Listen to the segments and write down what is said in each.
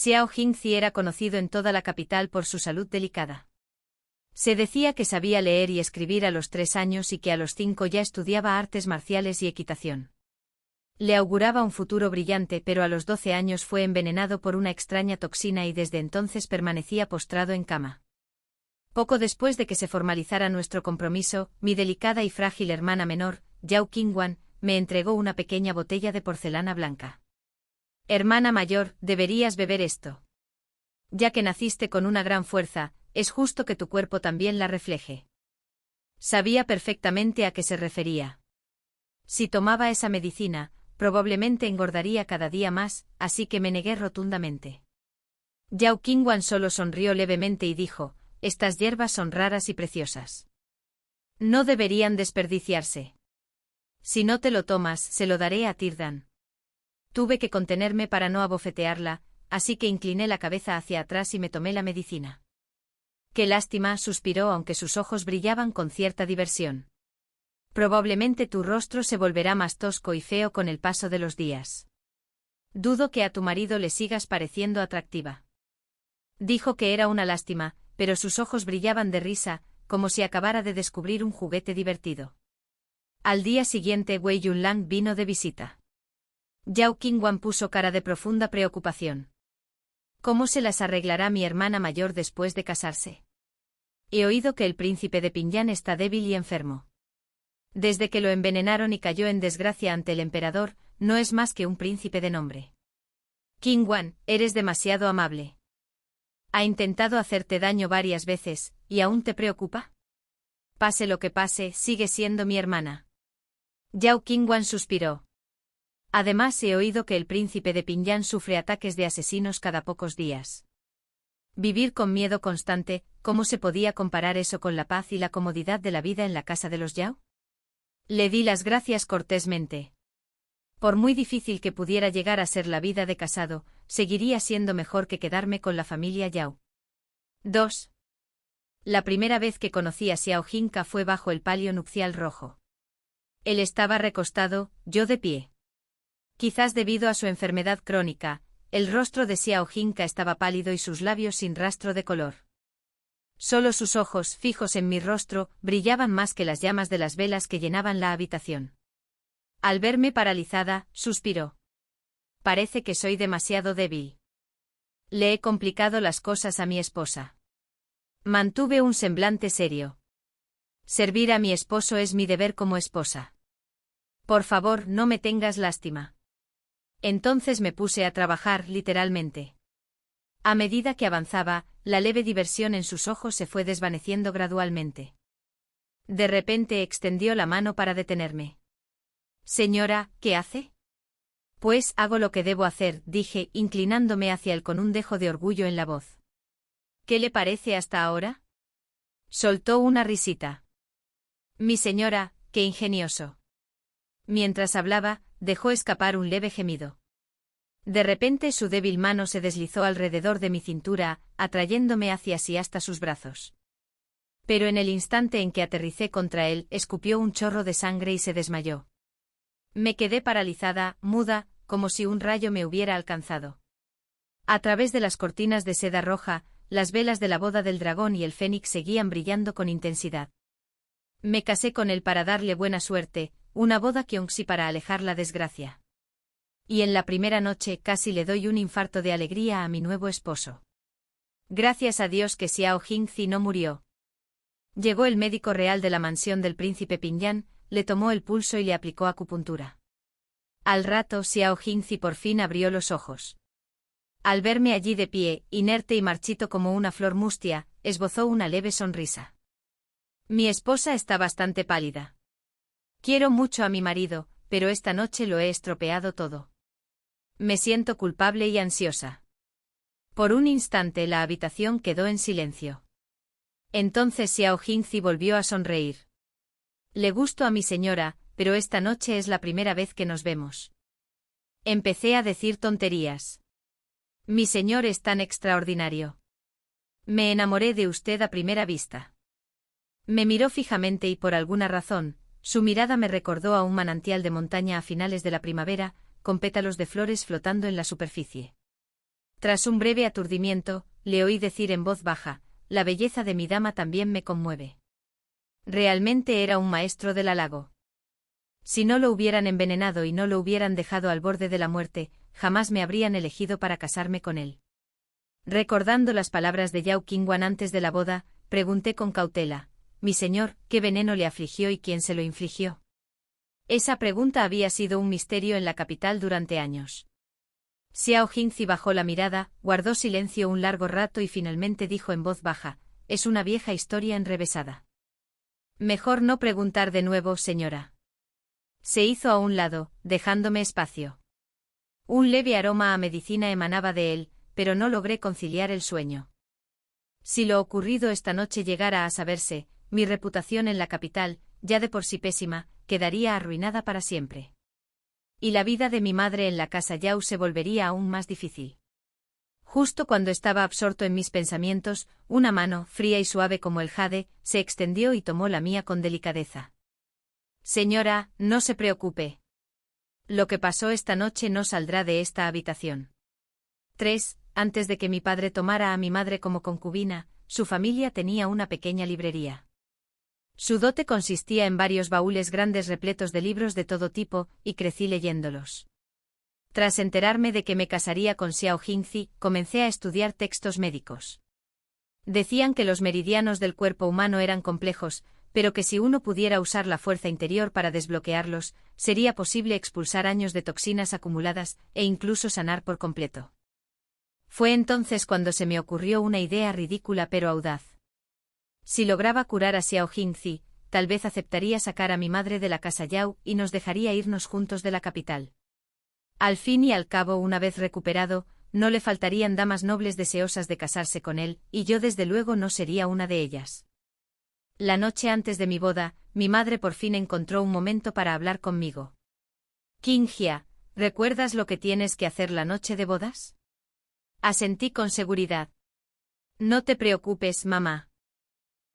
Xiao Jingzi era conocido en toda la capital por su salud delicada. Se decía que sabía leer y escribir a los 3 años y que a los 5 ya estudiaba artes marciales y equitación. Le auguraba un futuro brillante, pero a los 12 años fue envenenado por una extraña toxina y desde entonces permanecía postrado en cama. Poco después de que se formalizara nuestro compromiso, mi delicada y frágil hermana menor, Yao Qingwan, me entregó una pequeña botella de porcelana blanca. Hermana mayor, deberías beber esto. Ya que naciste con una gran fuerza, es justo que tu cuerpo también la refleje. Sabía perfectamente a qué se refería. Si tomaba esa medicina, probablemente engordaría cada día más, así que me negué rotundamente. Yao Qingwan solo sonrió levemente y dijo: estas hierbas son raras y preciosas. No deberían desperdiciarse. Si no te lo tomas, se lo daré a Tirdan. Tuve que contenerme para no abofetearla, así que incliné la cabeza hacia atrás y me tomé la medicina. Qué lástima, suspiró aunque sus ojos brillaban con cierta diversión. Probablemente tu rostro se volverá más tosco y feo con el paso de los días. Dudo que a tu marido le sigas pareciendo atractiva. Dijo que era una lástima, pero sus ojos brillaban de risa, como si acabara de descubrir un juguete divertido. Al día siguiente Wei Yunlang vino de visita. Yao Qingwan puso cara de profunda preocupación. ¿Cómo se las arreglará mi hermana mayor después de casarse? He oído que el príncipe de Pingyang está débil y enfermo. Desde que lo envenenaron y cayó en desgracia ante el emperador, no es más que un príncipe de nombre. Qingwan, eres demasiado amable. Ha intentado hacerte daño varias veces, ¿y aún te preocupa? Pase lo que pase, sigue siendo mi hermana. Yao Qingwan suspiró. Además he oído que el príncipe de Pingyang sufre ataques de asesinos cada pocos días. Vivir con miedo constante, ¿cómo se podía comparar eso con la paz y la comodidad de la vida en la casa de los Yao? Le di las gracias cortésmente. Por muy difícil que pudiera llegar a ser la vida de casado, seguiría siendo mejor que quedarme con la familia Yao. 2. La primera vez que conocí a Xiao Jinka fue bajo el palio nupcial rojo. Él estaba recostado, yo de pie. Quizás debido a su enfermedad crónica, el rostro de Xiao Jinka estaba pálido y sus labios sin rastro de color. Solo sus ojos, fijos en mi rostro, brillaban más que las llamas de las velas que llenaban la habitación. Al verme paralizada, suspiró. Parece que soy demasiado débil. Le he complicado las cosas a mi esposa. Mantuve un semblante serio. Servir a mi esposo es mi deber como esposa. Por favor, no me tengas lástima. Entonces me puse a trabajar, literalmente. A medida que avanzaba, la leve diversión en sus ojos se fue desvaneciendo gradualmente. De repente extendió la mano para detenerme. Señora, ¿qué hace? Pues hago lo que debo hacer, dije, inclinándome hacia él con un dejo de orgullo en la voz. ¿Qué le parece hasta ahora? Soltó una risita. Mi señora, qué ingenioso. Mientras hablaba, dejó escapar un leve gemido. De repente su débil mano se deslizó alrededor de mi cintura, atrayéndome hacia sí hasta sus brazos. Pero en el instante en que aterricé contra él, escupió un chorro de sangre y se desmayó. Me quedé paralizada, muda, como si un rayo me hubiera alcanzado. A través de las cortinas de seda roja, las velas de la boda del dragón y el fénix seguían brillando con intensidad. Me casé con él para darle buena suerte, una boda Kyongsi para alejar la desgracia. Y en la primera noche casi le doy un infarto de alegría a mi nuevo esposo. Gracias a Dios que Xiao Jingzi no murió. Llegó el médico real de la mansión del príncipe Pingyang, le tomó el pulso y le aplicó acupuntura. Al rato Xiao Jingzi por fin abrió los ojos. Al verme allí de pie, inerte y marchito como una flor mustia, esbozó una leve sonrisa. Mi esposa está bastante pálida. Quiero mucho a mi marido, pero esta noche lo he estropeado todo. Me siento culpable y ansiosa. Por un instante la habitación quedó en silencio. Entonces Xiao Jingzi volvió a sonreír. Le gusto a mi señora, pero esta noche es la primera vez que nos vemos. Empecé a decir tonterías. Mi señor es tan extraordinario. Me enamoré de usted a primera vista. Me miró fijamente y por alguna razón, su mirada me recordó a un manantial de montaña a finales de la primavera, con pétalos de flores flotando en la superficie. Tras un breve aturdimiento, le oí decir en voz baja, la belleza de mi dama también me conmueve. Realmente era un maestro del halago. Si no lo hubieran envenenado y no lo hubieran dejado al borde de la muerte, jamás me habrían elegido para casarme con él. Recordando las palabras de Yao Qingwan antes de la boda, pregunté con cautela, «Mi señor, ¿qué veneno le afligió y quién se lo infligió?». Esa pregunta había sido un misterio en la capital durante años. Xiao Jingzi bajó la mirada, guardó silencio un largo rato y finalmente dijo en voz baja, «Es una vieja historia enrevesada. Mejor no preguntar de nuevo, señora». Se hizo a un lado, dejándome espacio. Un leve aroma a medicina emanaba de él, pero no logré conciliar el sueño. Si lo ocurrido esta noche llegara a saberse, mi reputación en la capital, ya de por sí pésima, quedaría arruinada para siempre. Y la vida de mi madre en la casa Yao se volvería aún más difícil. Justo cuando estaba absorto en mis pensamientos, una mano, fría y suave como el jade, se extendió y tomó la mía con delicadeza. «Señora, no se preocupe. Lo que pasó esta noche no saldrá de esta habitación». 3. Antes de que mi padre tomara a mi madre como concubina, su familia tenía una pequeña librería. Su dote consistía en varios baúles grandes repletos de libros de todo tipo, y crecí leyéndolos. Tras enterarme de que me casaría con Xiao Jingzi, comencé a estudiar textos médicos. Decían que los meridianos del cuerpo humano eran complejos, pero que si uno pudiera usar la fuerza interior para desbloquearlos, sería posible expulsar años de toxinas acumuladas, e incluso sanar por completo. Fue entonces cuando se me ocurrió una idea ridícula pero audaz. Si lograba curar a Xiao Jingzi, tal vez aceptaría sacar a mi madre de la casa Yao y nos dejaría irnos juntos de la capital. Al fin y al cabo, una vez recuperado, no le faltarían damas nobles deseosas de casarse con él, y yo desde luego no sería una de ellas. La noche antes de mi boda, mi madre por fin encontró un momento para hablar conmigo. «Qingjia, ¿recuerdas lo que tienes que hacer la noche de bodas?». Asentí con seguridad. «No te preocupes, mamá.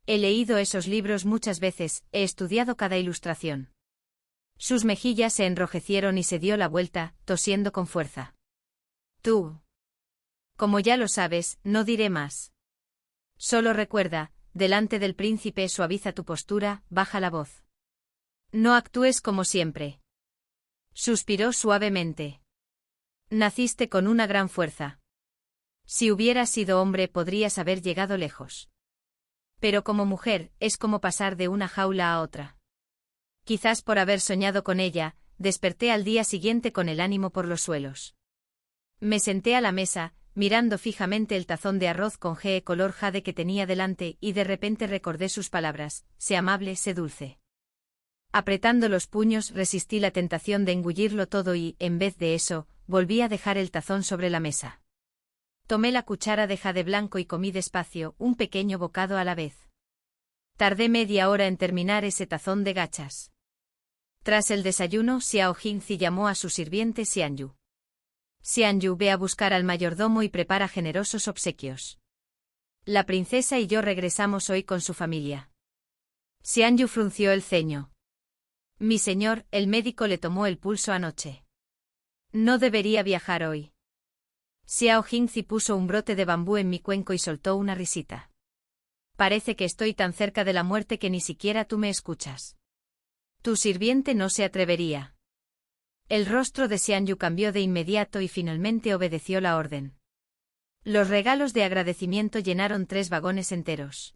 He leído esos libros muchas veces, he estudiado cada ilustración». Sus mejillas se enrojecieron y se dio la vuelta, tosiendo con fuerza. «Tú. Como ya lo sabes, no diré más. Solo recuerda, delante del príncipe suaviza tu postura, baja la voz. No actúes como siempre». Suspiró suavemente. «Naciste con una gran fuerza. Si hubieras sido hombre podrías haber llegado lejos. Pero como mujer, es como pasar de una jaula a otra. Quizás por haber soñado con ella, desperté al día siguiente con el ánimo por los suelos. Me senté a la mesa, mirando fijamente el tazón de arroz con ge color jade que tenía delante, y de repente recordé sus palabras, sé amable, sé dulce. Apretando los puños resistí la tentación de engullirlo todo y, en vez de eso, volví a dejar el tazón sobre la mesa. Tomé la cuchara de jade blanco y comí despacio, un pequeño bocado a la vez. Tardé media hora en terminar ese tazón de gachas. Tras el desayuno, Xiao Jingzi llamó a su sirviente Xianyu. «Xianyu, ve a buscar al mayordomo y prepara generosos obsequios. La princesa y yo regresamos hoy con su familia». Xianyu frunció el ceño. «Mi señor, el médico le tomó el pulso anoche. No debería viajar hoy». Xiao Jingzi puso un brote de bambú en mi cuenco y soltó una risita. «Parece que estoy tan cerca de la muerte que ni siquiera tú me escuchas. Tu sirviente no se atrevería». El rostro de Xianyu cambió de inmediato y finalmente obedeció la orden. Los regalos de agradecimiento llenaron 3 vagones enteros.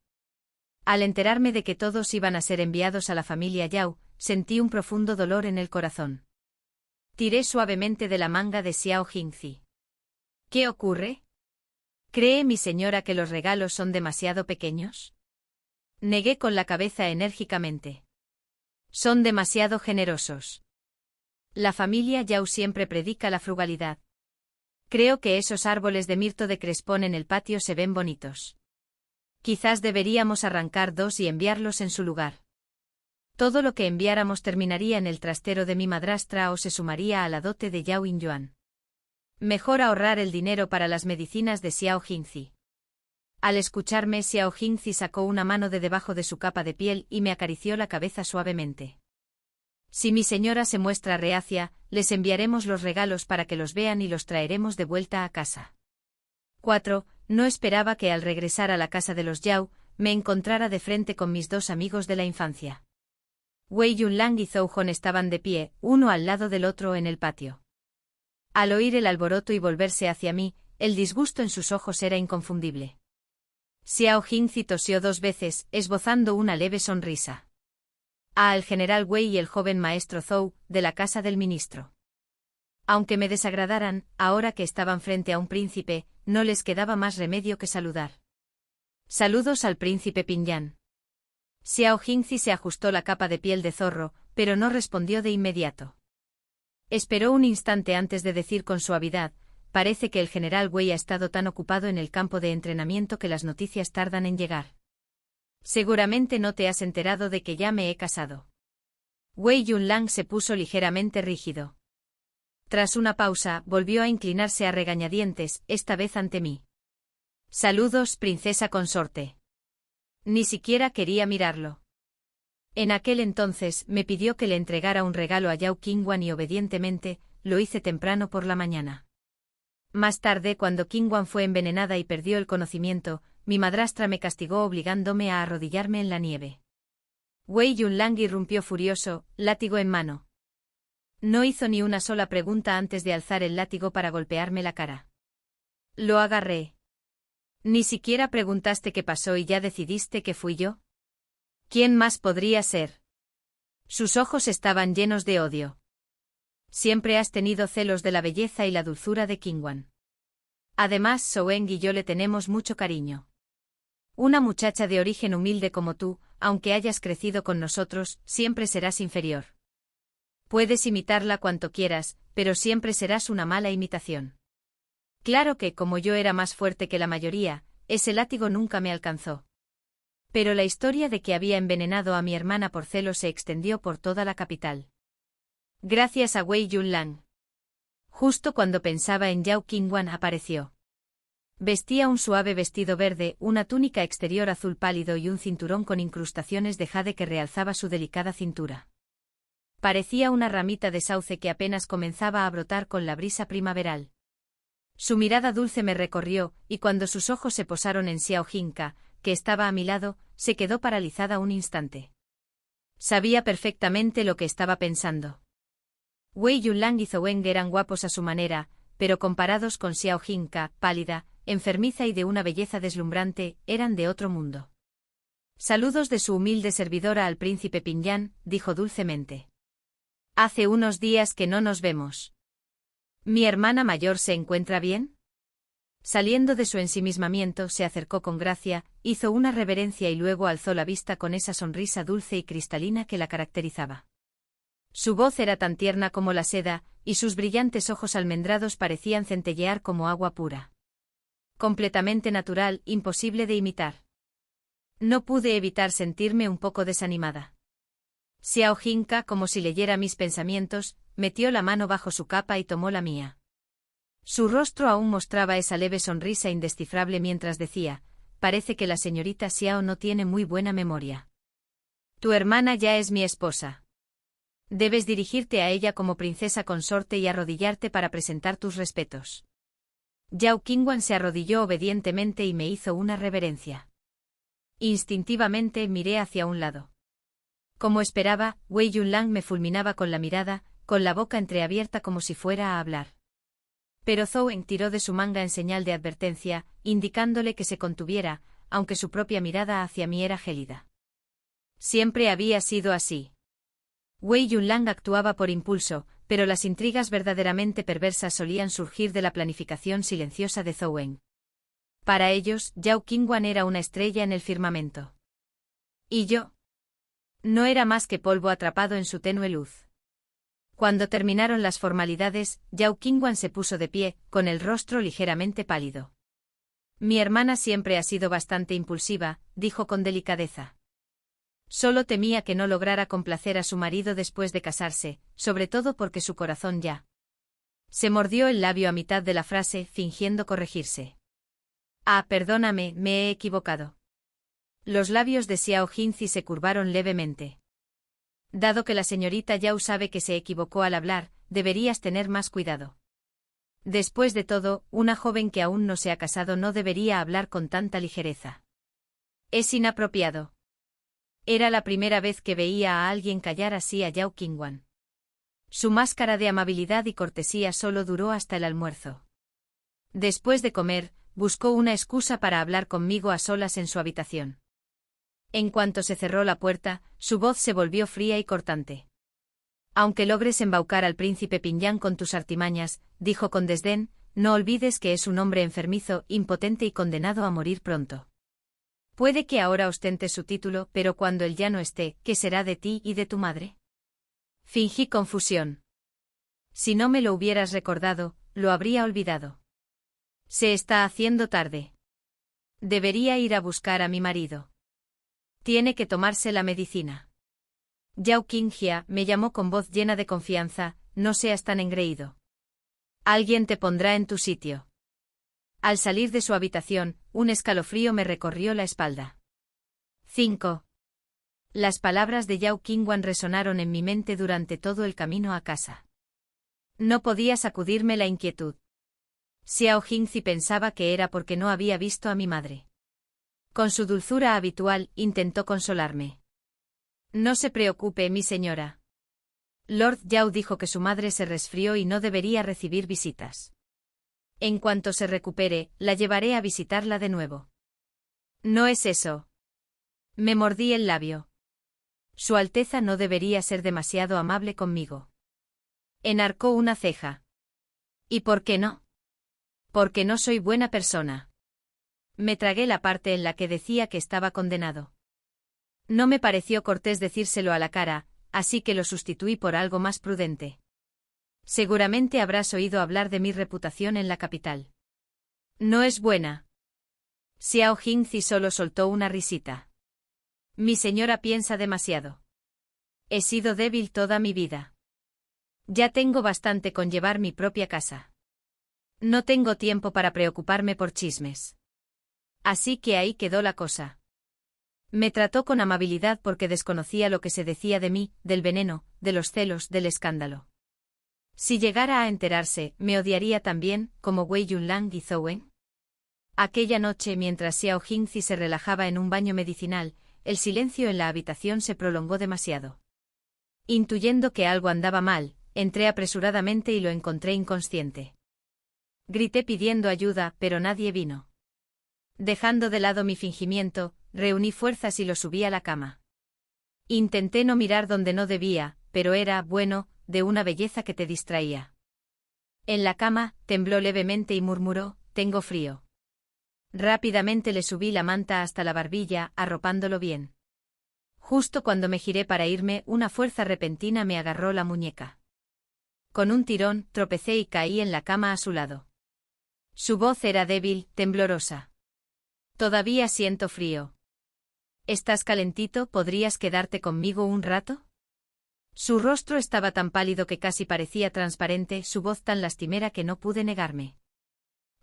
Al enterarme de que todos iban a ser enviados a la familia Yao, sentí un profundo dolor en el corazón. Tiré suavemente de la manga de Xiao Jingzi. «¿Qué ocurre? ¿Cree mi señora que los regalos son demasiado pequeños?». Negué con la cabeza enérgicamente. «Son demasiado generosos. La familia Yao siempre predica la frugalidad. Creo que esos árboles de mirto de crespón en el patio se ven bonitos. Quizás deberíamos arrancar 2 y enviarlos en su lugar. Todo lo que enviáramos terminaría en el trastero de mi madrastra o se sumaría a la dote de Yao Yinyuan. Mejor ahorrar el dinero para las medicinas de Xiao Jingzi». Al escucharme, Xiao Jingzi sacó una mano de debajo de su capa de piel y me acarició la cabeza suavemente. «Si mi señora se muestra reacia, les enviaremos los regalos para que los vean y los traeremos de vuelta a casa». 4. No esperaba que al regresar a la casa de los Yao, me encontrara de frente con mis dos amigos de la infancia. Wei Yunlang y Zhou Hong estaban de pie, uno al lado del otro en el patio. Al oír el alboroto y volverse hacia mí, el disgusto en sus ojos era inconfundible. Xiao Jingzi tosió 2 veces, esbozando una leve sonrisa. Al general Wei y el joven maestro Zhou, de la casa del ministro. Aunque me desagradaran, ahora que estaban frente a un príncipe, no les quedaba más remedio que saludar. Saludos al príncipe Pinyan. Xiao Jingzi se ajustó la capa de piel de zorro, pero no respondió de inmediato. Esperó un instante antes de decir con suavidad: parece que el general Wei ha estado tan ocupado en el campo de entrenamiento que las noticias tardan en llegar. Seguramente no te has enterado de que ya me he casado. Wei Yunlang se puso ligeramente rígido. Tras una pausa, volvió a inclinarse a regañadientes, esta vez ante mí. Saludos, princesa consorte. Ni siquiera quería mirarlo. En aquel entonces, me pidió que le entregara un regalo a Yao Qingwan y obedientemente, lo hice temprano por la mañana. Más tarde, cuando Qingwan fue envenenada y perdió el conocimiento, mi madrastra me castigó obligándome a arrodillarme en la nieve. Wei Yunlang irrumpió furioso, látigo en mano. No hizo ni una sola pregunta antes de alzar el látigo para golpearme la cara. Lo agarré. Ni siquiera preguntaste qué pasó y ya decidiste que fui yo. ¿Quién más podría ser? Sus ojos estaban llenos de odio. Siempre has tenido celos de la belleza y la dulzura de Qingwan. Además, Soueng y yo le tenemos mucho cariño. Una muchacha de origen humilde como tú, aunque hayas crecido con nosotros, siempre serás inferior. Puedes imitarla cuanto quieras, pero siempre serás una mala imitación. Claro que, como yo era más fuerte que la mayoría, ese látigo nunca me alcanzó. Pero la historia de que había envenenado a mi hermana por celos se extendió por toda la capital. Gracias a Wei Yunlang. Justo cuando pensaba en Yao Qingwan apareció. Vestía un suave vestido verde, una túnica exterior azul pálido y un cinturón con incrustaciones de jade que realzaba su delicada cintura. Parecía una ramita de sauce que apenas comenzaba a brotar con la brisa primaveral. Su mirada dulce me recorrió, y cuando sus ojos se posaron en Xiao Jingka, que estaba a mi lado, se quedó paralizada un instante. Sabía perfectamente lo que estaba pensando. Wei Yunlang y Zoueng eran guapos a su manera, pero comparados con Xiao Jingka, pálida, enfermiza y de una belleza deslumbrante, eran de otro mundo. Saludos de su humilde servidora al príncipe Pinyan, dijo dulcemente. Hace unos días que no nos vemos. ¿Mi hermana mayor se encuentra bien? Saliendo de su ensimismamiento, se acercó con gracia, hizo una reverencia y luego alzó la vista con esa sonrisa dulce y cristalina que la caracterizaba. Su voz era tan tierna como la seda, y sus brillantes ojos almendrados parecían centellear como agua pura. Completamente natural, imposible de imitar. No pude evitar sentirme un poco desanimada. Xiao Jingka, como si leyera mis pensamientos, metió la mano bajo su capa y tomó la mía. Su rostro aún mostraba esa leve sonrisa indescifrable mientras decía: parece que la señorita Xiao no tiene muy buena memoria. Tu hermana ya es mi esposa. Debes dirigirte a ella como princesa consorte y arrodillarte para presentar tus respetos. Yao Qingwan se arrodilló obedientemente y me hizo una reverencia. Instintivamente miré hacia un lado. Como esperaba, Wei Yunlang me fulminaba con la mirada, con la boca entreabierta como si fuera a hablar. Pero Zoueng tiró de su manga en señal de advertencia, indicándole que se contuviera, aunque su propia mirada hacia mí era gélida. Siempre había sido así. Wei Yunlang actuaba por impulso, pero las intrigas verdaderamente perversas solían surgir de la planificación silenciosa de Zoueng. Para ellos, Yao Qingwan era una estrella en el firmamento. ¿Y yo? No era más que polvo atrapado en su tenue luz. Cuando terminaron las formalidades, Yao Qingwan se puso de pie, con el rostro ligeramente pálido. Mi hermana siempre ha sido bastante impulsiva, dijo con delicadeza. Solo temía que no lograra complacer a su marido después de casarse, sobre todo porque su corazón ya. Se mordió el labio a mitad de la frase, fingiendo corregirse. Ah, perdóname, me he equivocado. Los labios de Xiao Jingzi se curvaron levemente. Dado que la señorita Yao sabe que se equivocó al hablar, deberías tener más cuidado. Después de todo, una joven que aún no se ha casado no debería hablar con tanta ligereza. Es inapropiado. Era la primera vez que veía a alguien callar así a Yao Qingwan. Su máscara de amabilidad y cortesía solo duró hasta el almuerzo. Después de comer, buscó una excusa para hablar conmigo a solas en su habitación. En cuanto se cerró la puerta, su voz se volvió fría y cortante. Aunque logres embaucar al príncipe Pingyang con tus artimañas, dijo con desdén, no olvides que es un hombre enfermizo, impotente y condenado a morir pronto. Puede que ahora ostente su título, pero cuando él ya no esté, ¿qué será de ti y de tu madre? Fingí confusión. Si no me lo hubieras recordado, lo habría olvidado. Se está haciendo tarde. Debería ir a buscar a mi marido. Tiene que tomarse la medicina. Yao Qingjia me llamó con voz llena de confianza, no seas tan engreído. Alguien te pondrá en tu sitio. Al salir de su habitación, un escalofrío me recorrió la espalda. 5. Las palabras de Yao Qingwan resonaron en mi mente durante todo el camino a casa. No podía sacudirme la inquietud. Xiao Jingzi pensaba que era porque no había visto a mi madre. Con su dulzura habitual, intentó consolarme. No se preocupe, mi señora. Lord Yao dijo que su madre se resfrió y no debería recibir visitas. En cuanto se recupere, la llevaré a visitarla de nuevo. No es eso. Me mordí el labio. Su Alteza no debería ser demasiado amable conmigo. Enarcó una ceja. ¿Y por qué no? Porque no soy buena persona. Me tragué la parte en la que decía que estaba condenado. No me pareció cortés decírselo a la cara, así que lo sustituí por algo más prudente. Seguramente habrás oído hablar de mi reputación en la capital. No es buena. Xiao Jingzi solo soltó una risita. Mi señora piensa demasiado. He sido débil toda mi vida. Ya tengo bastante con llevar mi propia casa. No tengo tiempo para preocuparme por chismes. Así que ahí quedó la cosa. Me trató con amabilidad porque desconocía lo que se decía de mí, del veneno, de los celos, del escándalo. Si llegara a enterarse, me odiaría también, como Wei Yunlang y Zhou Wen. Aquella noche, mientras Xiao Jingzi se relajaba en un baño medicinal, el silencio en la habitación se prolongó demasiado. Intuyendo que algo andaba mal, entré apresuradamente y lo encontré inconsciente. Grité pidiendo ayuda, pero nadie vino. Dejando de lado mi fingimiento, reuní fuerzas y lo subí a la cama. Intenté no mirar donde no debía, pero era, bueno, de una belleza que te distraía. En la cama, tembló levemente y murmuró, tengo frío. Rápidamente le subí la manta hasta la barbilla, arropándolo bien. Justo cuando me giré para irme, una fuerza repentina me agarró la muñeca. Con un tirón, tropecé y caí en la cama a su lado. Su voz era débil, temblorosa. Todavía siento frío. ¿Estás calentito? ¿Podrías quedarte conmigo un rato? Su rostro estaba tan pálido que casi parecía transparente, su voz tan lastimera que no pude negarme.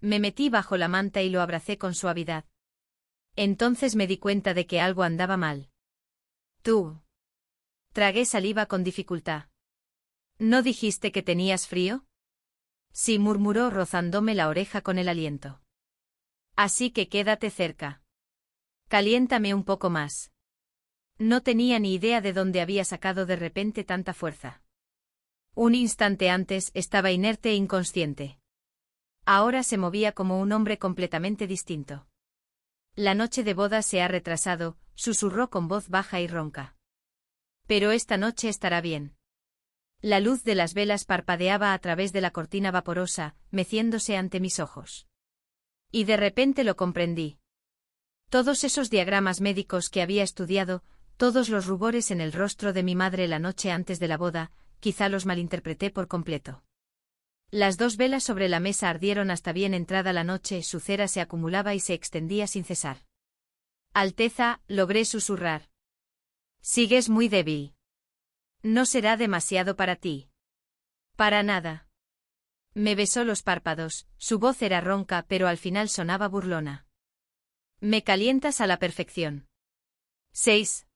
Me metí bajo la manta y lo abracé con suavidad. Entonces me di cuenta de que algo andaba mal. Tú. Tragué saliva con dificultad. ¿No dijiste que tenías frío? Sí, murmuró rozándome la oreja con el aliento. Así que quédate cerca. Caliéntame un poco más. No tenía ni idea de dónde había sacado de repente tanta fuerza. Un instante antes estaba inerte e inconsciente. Ahora se movía como un hombre completamente distinto. La noche de boda se ha retrasado, susurró con voz baja y ronca. Pero esta noche estará bien. La luz de las velas parpadeaba a través de la cortina vaporosa, meciéndose ante mis ojos. Y de repente lo comprendí. Todos esos diagramas médicos que había estudiado, todos los rubores en el rostro de mi madre la noche antes de la boda, quizá los malinterpreté por completo. Las 2 velas sobre la mesa ardieron hasta bien entrada la noche, su cera se acumulaba y se extendía sin cesar. Alteza, logré susurrar. Sigues muy débil. No será demasiado para ti. Para nada. Me besó los párpados, su voz era ronca pero al final sonaba burlona. Me calientas a la perfección. 6.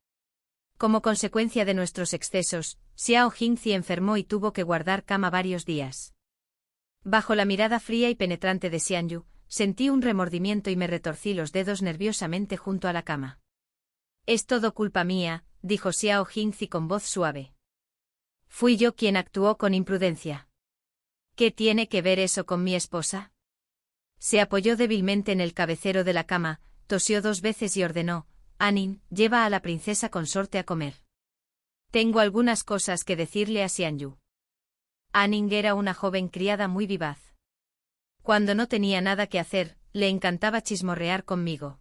Como consecuencia de nuestros excesos, Xiao Jingzi enfermó y tuvo que guardar cama varios días. Bajo la mirada fría y penetrante de Xianyu, sentí un remordimiento y me retorcí los dedos nerviosamente junto a la cama. «Es todo culpa mía», dijo Xiao Jingzi con voz suave. «Fui yo quien actuó con imprudencia». «¿Qué tiene que ver eso con mi esposa?» Se apoyó débilmente en el cabecero de la cama, tosió 2 veces y ordenó: «Anin, lleva a la princesa consorte a comer. Tengo algunas cosas que decirle a Xianyu». Aning era una joven criada muy vivaz. Cuando no tenía nada que hacer, le encantaba chismorrear conmigo.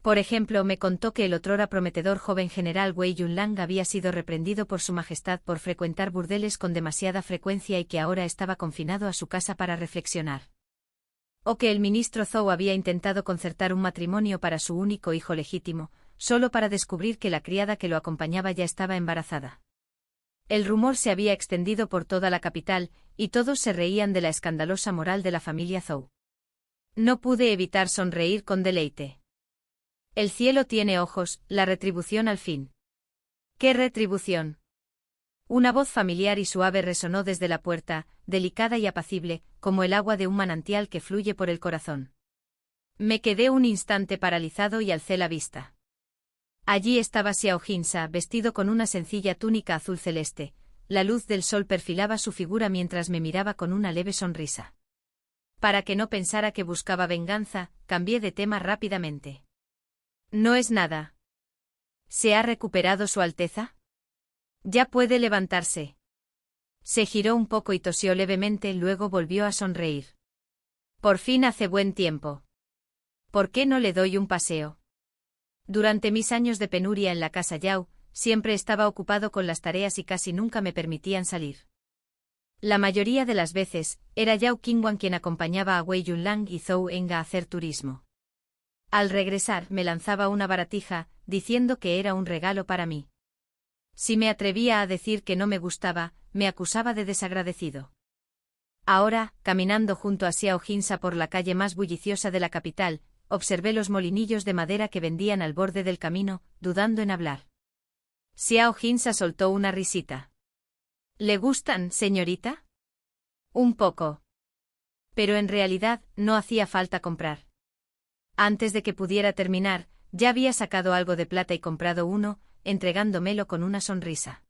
Por ejemplo, me contó que el otrora prometedor joven general Wei Yunlang había sido reprendido por su majestad por frecuentar burdeles con demasiada frecuencia y que ahora estaba confinado a su casa para reflexionar. O que el ministro Zhou había intentado concertar un matrimonio para su único hijo legítimo, solo para descubrir que la criada que lo acompañaba ya estaba embarazada. El rumor se había extendido por toda la capital, y todos se reían de la escandalosa moral de la familia Zhou. No pude evitar sonreír con deleite. El cielo tiene ojos, la retribución al fin. ¿Qué retribución? Una voz familiar y suave resonó desde la puerta, delicada y apacible, como el agua de un manantial que fluye por el corazón. Me quedé un instante paralizado y alcé la vista. Allí estaba Xiao Jingzi, vestido con una sencilla túnica azul celeste. La luz del sol perfilaba su figura mientras me miraba con una leve sonrisa. Para que no pensara que buscaba venganza, cambié de tema rápidamente. No es nada. ¿Se ha recuperado Su Alteza? Ya puede levantarse. Se giró un poco y tosió levemente, luego volvió a sonreír. Por fin hace buen tiempo. ¿Por qué no le doy un paseo? Durante mis años de penuria en la casa Yao, siempre estaba ocupado con las tareas y casi nunca me permitían salir. La mayoría de las veces, era Yao Qingwan quien acompañaba a Wei Yunlang y Zhou Enga a hacer turismo. Al regresar, me lanzaba una baratija, diciendo que era un regalo para mí. Si me atrevía a decir que no me gustaba, me acusaba de desagradecido. Ahora, caminando junto a Xiao Jingzi por la calle más bulliciosa de la capital, observé los molinillos de madera que vendían al borde del camino, dudando en hablar. Xiao Jingzi soltó una risita. ¿Le gustan, señorita? Un poco. Pero en realidad, no hacía falta comprar. Antes de que pudiera terminar, ya había sacado algo de plata y comprado uno, entregándomelo con una sonrisa.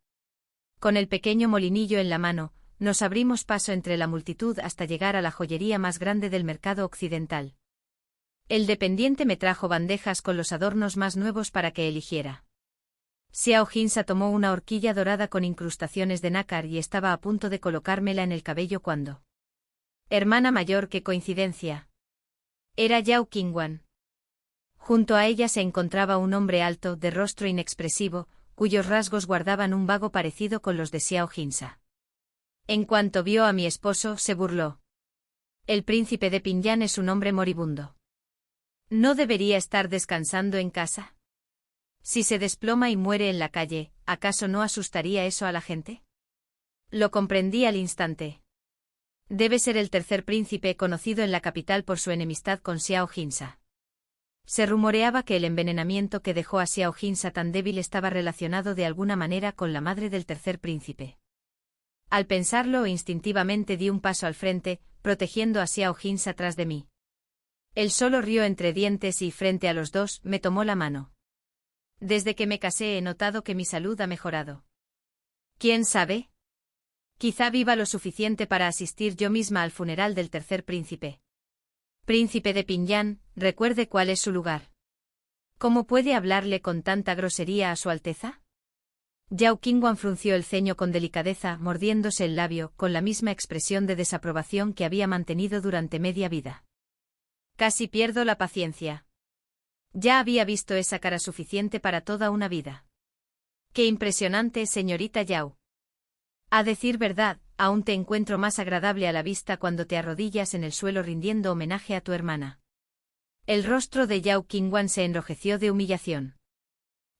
Con el pequeño molinillo en la mano, nos abrimos paso entre la multitud hasta llegar a la joyería más grande del mercado occidental. El dependiente me trajo bandejas con los adornos más nuevos para que eligiera. Xiao Jingzi tomó una horquilla dorada con incrustaciones de nácar y estaba a punto de colocármela en el cabello cuando... Hermana mayor, qué coincidencia. Era Yao Qingwan. Junto a ella se encontraba un hombre alto, de rostro inexpresivo, cuyos rasgos guardaban un vago parecido con los de Xiao Jingzi. En cuanto vio a mi esposo, se burló. El príncipe de Pinyan es un hombre moribundo. ¿No debería estar descansando en casa? Si se desploma y muere en la calle, ¿acaso no asustaría eso a la gente? Lo comprendí al instante. Debe ser el tercer príncipe conocido en la capital por su enemistad con Xiao Jingzi. Se rumoreaba que el envenenamiento que dejó a Xiao Jingzi tan débil estaba relacionado de alguna manera con la madre del tercer príncipe. Al pensarlo, instintivamente di un paso al frente, protegiendo a Xiao Jingzi tras de mí. Él solo rió entre dientes y, frente a los dos, me tomó la mano. Desde que me casé he notado que mi salud ha mejorado. ¿Quién sabe? Quizá viva lo suficiente para asistir yo misma al funeral del tercer príncipe. Príncipe de Pinyan, recuerde cuál es su lugar. ¿Cómo puede hablarle con tanta grosería a Su Alteza? Yao Qingwan frunció el ceño con delicadeza, mordiéndose el labio, con la misma expresión de desaprobación que había mantenido durante media vida. Casi pierdo la paciencia. Ya había visto esa cara suficiente para toda una vida. Qué impresionante, señorita Yao. A decir verdad, aún te encuentro más agradable a la vista cuando te arrodillas en el suelo rindiendo homenaje a tu hermana. El rostro de Yao Qingwan se enrojeció de humillación.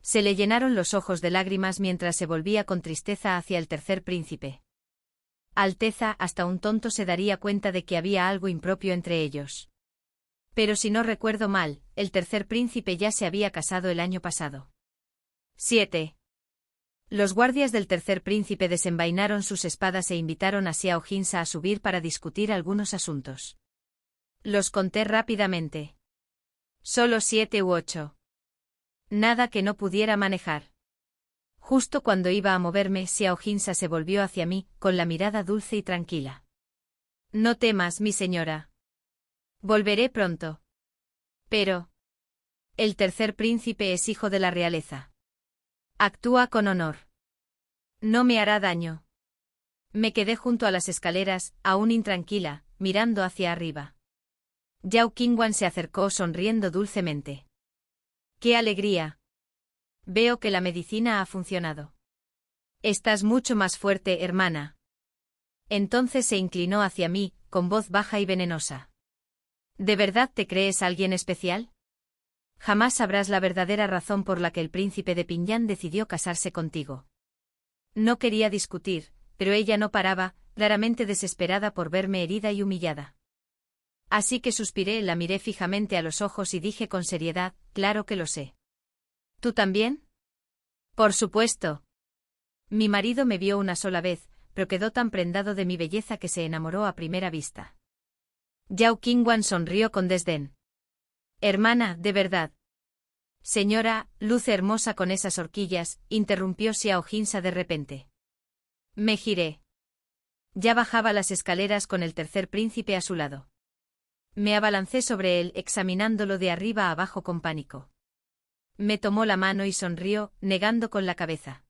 Se le llenaron los ojos de lágrimas mientras se volvía con tristeza hacia el tercer príncipe. Alteza, hasta un tonto se daría cuenta de que había algo impropio entre ellos. Pero si no recuerdo mal, el tercer príncipe ya se había casado el año pasado. 7. Los guardias del tercer príncipe desenvainaron sus espadas e invitaron a Xiao Hinsa a subir para discutir algunos asuntos. Los conté rápidamente. Solo 7 u 8. Nada que no pudiera manejar. Justo cuando iba a moverme, Xiao Hinsa se volvió hacia mí, con la mirada dulce y tranquila. No temas, mi señora. Volveré pronto. Pero... el tercer príncipe es hijo de la realeza. Actúa con honor. No me hará daño. Me quedé junto a las escaleras, aún intranquila, mirando hacia arriba. Yao Qingwan se acercó sonriendo dulcemente. ¡Qué alegría! Veo que la medicina ha funcionado. Estás mucho más fuerte, hermana. Entonces se inclinó hacia mí, con voz baja y venenosa. ¿De verdad te crees alguien especial? Jamás sabrás la verdadera razón por la que el príncipe de Pingyang decidió casarse contigo. No quería discutir, pero ella no paraba, claramente desesperada por verme herida y humillada. Así que suspiré, la miré fijamente a los ojos y dije con seriedad, claro que lo sé. ¿Tú también? Por supuesto. Mi marido me vio una sola vez, pero quedó tan prendado de mi belleza que se enamoró a primera vista. Yao Qingwan sonrió con desdén. Hermana, de verdad. Señora, luce hermosa con esas horquillas, interrumpió Xiao Hinsa de repente. Me giré. Ya bajaba las escaleras con el tercer príncipe a su lado. Me abalancé sobre él, examinándolo de arriba a abajo con pánico. Me tomó la mano y sonrió, negando con la cabeza.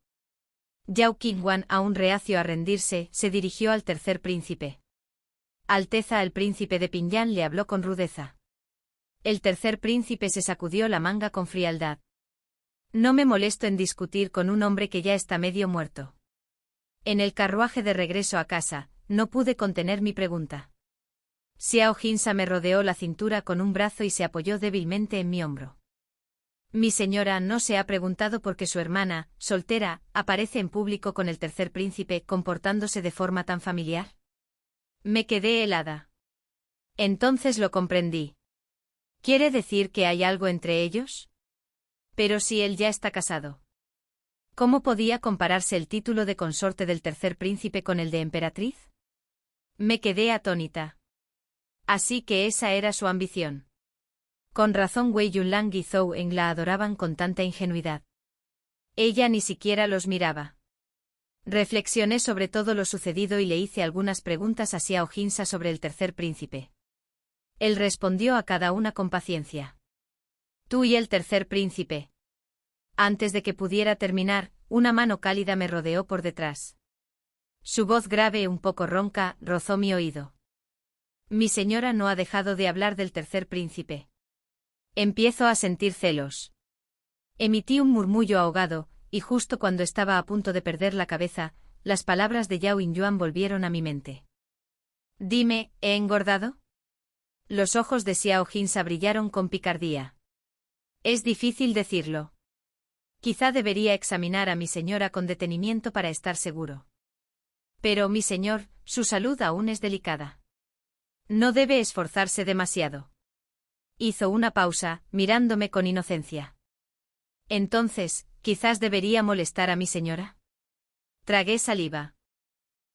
Yao Qingwan, aún reacio a rendirse, se dirigió al tercer príncipe. Alteza, el príncipe de Pingyang le habló con rudeza. El tercer príncipe se sacudió la manga con frialdad. No me molesto en discutir con un hombre que ya está medio muerto. En el carruaje de regreso a casa, no pude contener mi pregunta. Xiao Hinsa me rodeó la cintura con un brazo y se apoyó débilmente en mi hombro. Mi señora no se ha preguntado por qué su hermana, soltera, aparece en público con el tercer príncipe comportándose de forma tan familiar. Me quedé helada. Entonces lo comprendí. ¿Quiere decir que hay algo entre ellos? Pero si él ya está casado. ¿Cómo podía compararse el título de consorte del tercer príncipe con el de emperatriz? Me quedé atónita. Así que esa era su ambición. Con razón Wei Yunlang y Zhou Eng la adoraban con tanta ingenuidad. Ella ni siquiera los miraba. Reflexioné sobre todo lo sucedido y le hice algunas preguntas a Xiao Hinsa sobre el tercer príncipe. Él respondió a cada una con paciencia. Tú y el tercer príncipe. Antes de que pudiera terminar, una mano cálida me rodeó por detrás. Su voz grave, un poco ronca, rozó mi oído. Mi señora no ha dejado de hablar del tercer príncipe. Empiezo a sentir celos. Emití un murmullo ahogado, y justo cuando estaba a punto de perder la cabeza, las palabras de Yao Yinyuan volvieron a mi mente. Dime, ¿he engordado? Los ojos de Xiao Hinsa brillaron con picardía. Es difícil decirlo. Quizá debería examinar a mi señora con detenimiento para estar seguro. Pero, mi señor, su salud aún es delicada. No debe esforzarse demasiado. Hizo una pausa, mirándome con inocencia. Entonces, ¿quizás debería molestar a mi señora? Tragué saliva.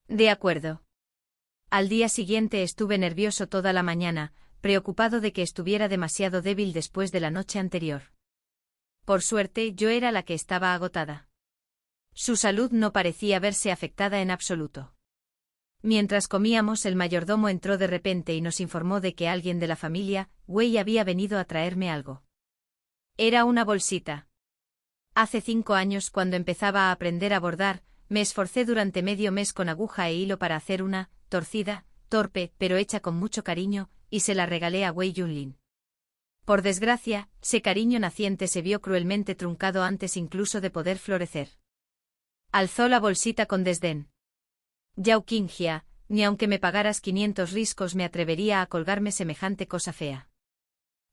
De acuerdo. Al día siguiente estuve nervioso toda la mañana, preocupado de que estuviera demasiado débil después de la noche anterior. Por suerte, yo era la que estaba agotada. Su salud no parecía verse afectada en absoluto. Mientras comíamos, el mayordomo entró de repente y nos informó de que alguien de la familia, Wei, había venido a traerme algo. Era una bolsita. Hace 5 años, cuando empezaba a aprender a bordar, me esforcé durante medio mes con aguja e hilo para hacer una, torcida, torpe, pero hecha con mucho cariño, y se la regalé a Wei Yunlin. Por desgracia, ese cariño naciente se vio cruelmente truncado antes incluso de poder florecer. Alzó la bolsita con desdén. Yao Qingjia, ni aunque me pagaras 500 riscos me atrevería a colgarme semejante cosa fea.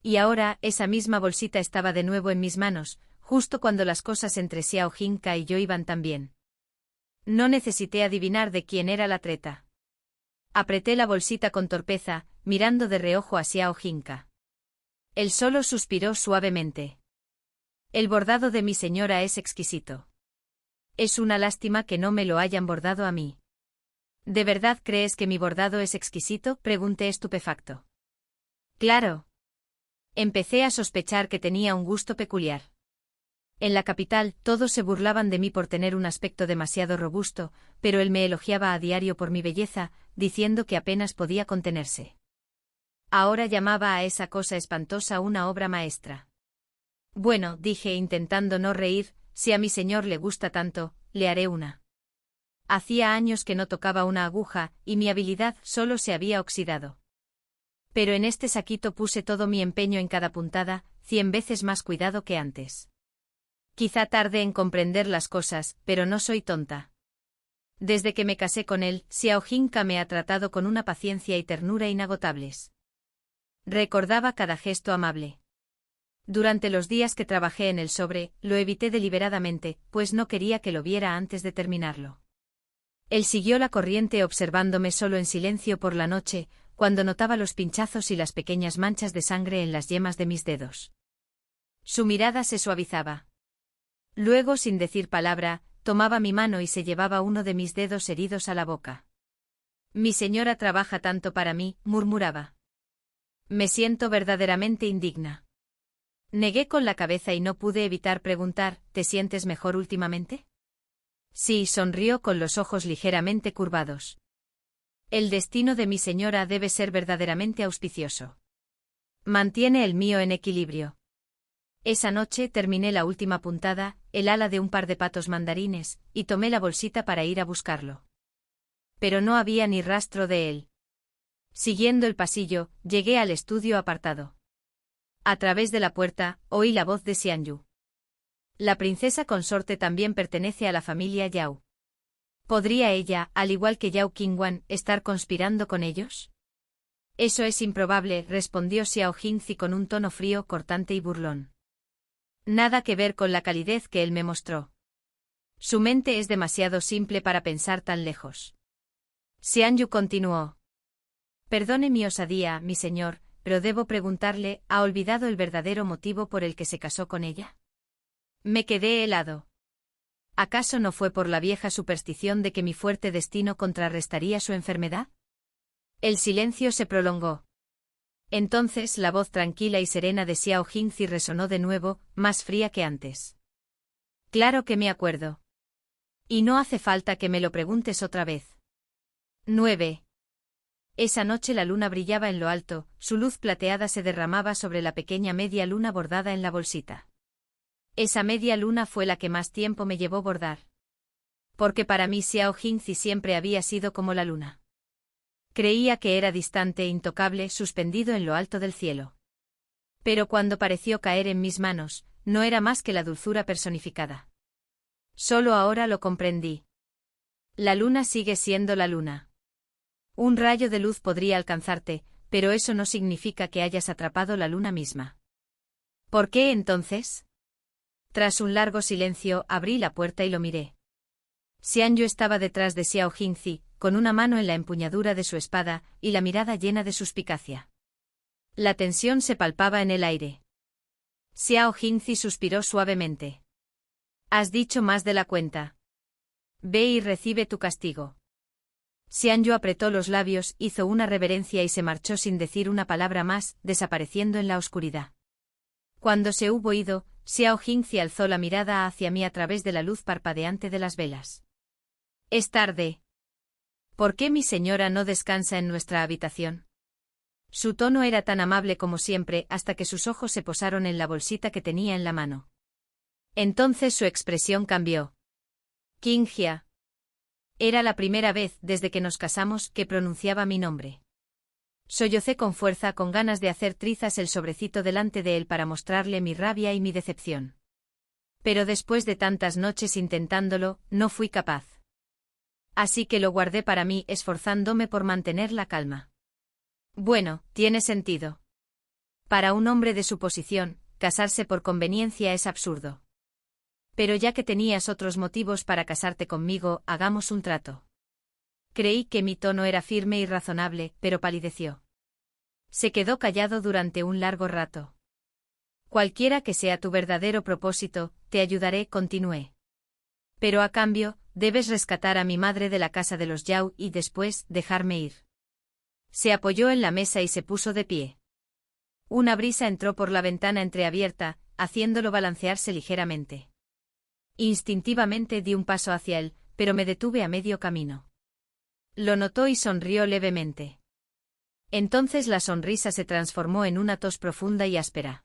Y ahora, esa misma bolsita estaba de nuevo en mis manos, justo cuando las cosas entre Xiao Hinka y yo iban tan bien. No necesité adivinar de quién era la treta. Apreté la bolsita con torpeza, mirando de reojo a Xiao Hinka. Él solo suspiró suavemente. El bordado de mi señora es exquisito. Es una lástima que no me lo hayan bordado a mí. ¿De verdad crees que mi bordado es exquisito?, pregunté estupefacto. Claro. Empecé a sospechar que tenía un gusto peculiar. En la capital, todos se burlaban de mí por tener un aspecto demasiado robusto, pero él me elogiaba a diario por mi belleza, diciendo que apenas podía contenerse. Ahora llamaba a esa cosa espantosa una obra maestra. Bueno, dije intentando no reír, si a mi señor le gusta tanto, le haré una. Hacía años que no tocaba una aguja, y mi habilidad solo se había oxidado. Pero en este saquito puse todo mi empeño en cada puntada, 100 veces más cuidado que antes. Quizá tarde en comprender las cosas, pero no soy tonta. Desde que me casé con él, Xiao Jinka me ha tratado con una paciencia y ternura inagotables. Recordaba cada gesto amable. Durante los días que trabajé en el sobre, lo evité deliberadamente, pues no quería que lo viera antes de terminarlo. Él siguió la corriente observándome solo en silencio por la noche, cuando notaba los pinchazos y las pequeñas manchas de sangre en las yemas de mis dedos. Su mirada se suavizaba. Luego, sin decir palabra, tomaba mi mano y se llevaba uno de mis dedos heridos a la boca. Mi señora trabaja tanto para mí, murmuraba. Me siento verdaderamente indigna. Negué con la cabeza y no pude evitar preguntar, ¿te sientes mejor últimamente? Sí, sonrió con los ojos ligeramente curvados. El destino de mi señora debe ser verdaderamente auspicioso. Mantiene el mío en equilibrio. Esa noche terminé la última puntada, el ala de un par de patos mandarines, y tomé la bolsita para ir a buscarlo. Pero no había ni rastro de él. Siguiendo el pasillo, llegué al estudio apartado. A través de la puerta, oí la voz de Xianyu. La princesa consorte también pertenece a la familia Yao. ¿Podría ella, al igual que Yao Qingwan, estar conspirando con ellos? Eso es improbable, respondió Xiao Jingzi con un tono frío, cortante y burlón. Nada que ver con la calidez que él me mostró. Su mente es demasiado simple para pensar tan lejos. Xianyu continuó. Perdone mi osadía, mi señor, pero debo preguntarle, ¿ha olvidado el verdadero motivo por el que se casó con ella? Me quedé helado. ¿Acaso no fue por la vieja superstición de que mi fuerte destino contrarrestaría su enfermedad? El silencio se prolongó. Entonces la voz tranquila y serena de Xiao Jingzi resonó de nuevo, más fría que antes. Claro que me acuerdo. Y no hace falta que me lo preguntes otra vez. 9. Esa noche la luna brillaba en lo alto, su luz plateada se derramaba sobre la pequeña media luna bordada en la bolsita. Esa media luna fue la que más tiempo me llevó bordar. Porque para mí Xiao Jingzi siempre había sido como la luna. Creía que era distante e intocable, suspendido en lo alto del cielo. Pero cuando pareció caer en mis manos, no era más que la dulzura personificada. Solo ahora lo comprendí. La luna sigue siendo la luna. Un rayo de luz podría alcanzarte, pero eso no significa que hayas atrapado la luna misma. ¿Por qué entonces? Tras un largo silencio, abrí la puerta y lo miré. Xianyu estaba detrás de Xiao Jingzi, con una mano en la empuñadura de su espada, y la mirada llena de suspicacia. La tensión se palpaba en el aire. Xiao Jingzi suspiró suavemente. Has dicho más de la cuenta. Ve y recibe tu castigo. Xianyu apretó los labios, hizo una reverencia y se marchó sin decir una palabra más, desapareciendo en la oscuridad. Cuando se hubo ido, Xiao Jingzi alzó la mirada hacia mí a través de la luz parpadeante de las velas. Es tarde. ¿Por qué mi señora no descansa en nuestra habitación? Su tono era tan amable como siempre hasta que sus ojos se posaron en la bolsita que tenía en la mano. Entonces su expresión cambió. Qingjia. Era la primera vez desde que nos casamos que pronunciaba mi nombre. Sollocé con fuerza, con ganas de hacer trizas el sobrecito delante de él para mostrarle mi rabia y mi decepción. Pero después de tantas noches intentándolo, no fui capaz. Así que lo guardé para mí, esforzándome por mantener la calma. Bueno, tiene sentido. Para un hombre de su posición, casarse por conveniencia es absurdo. Pero ya que tenías otros motivos para casarte conmigo, hagamos un trato. Creí que mi tono era firme y razonable, pero palideció. Se quedó callado durante un largo rato. Cualquiera que sea tu verdadero propósito, te ayudaré, continué. Pero a cambio, debes rescatar a mi madre de la casa de los Yao y después dejarme ir. Se apoyó en la mesa y se puso de pie. Una brisa entró por la ventana entreabierta, haciéndolo balancearse ligeramente. Instintivamente di un paso hacia él, pero me detuve a medio camino. Lo notó y sonrió levemente. Entonces la sonrisa se transformó en una tos profunda y áspera.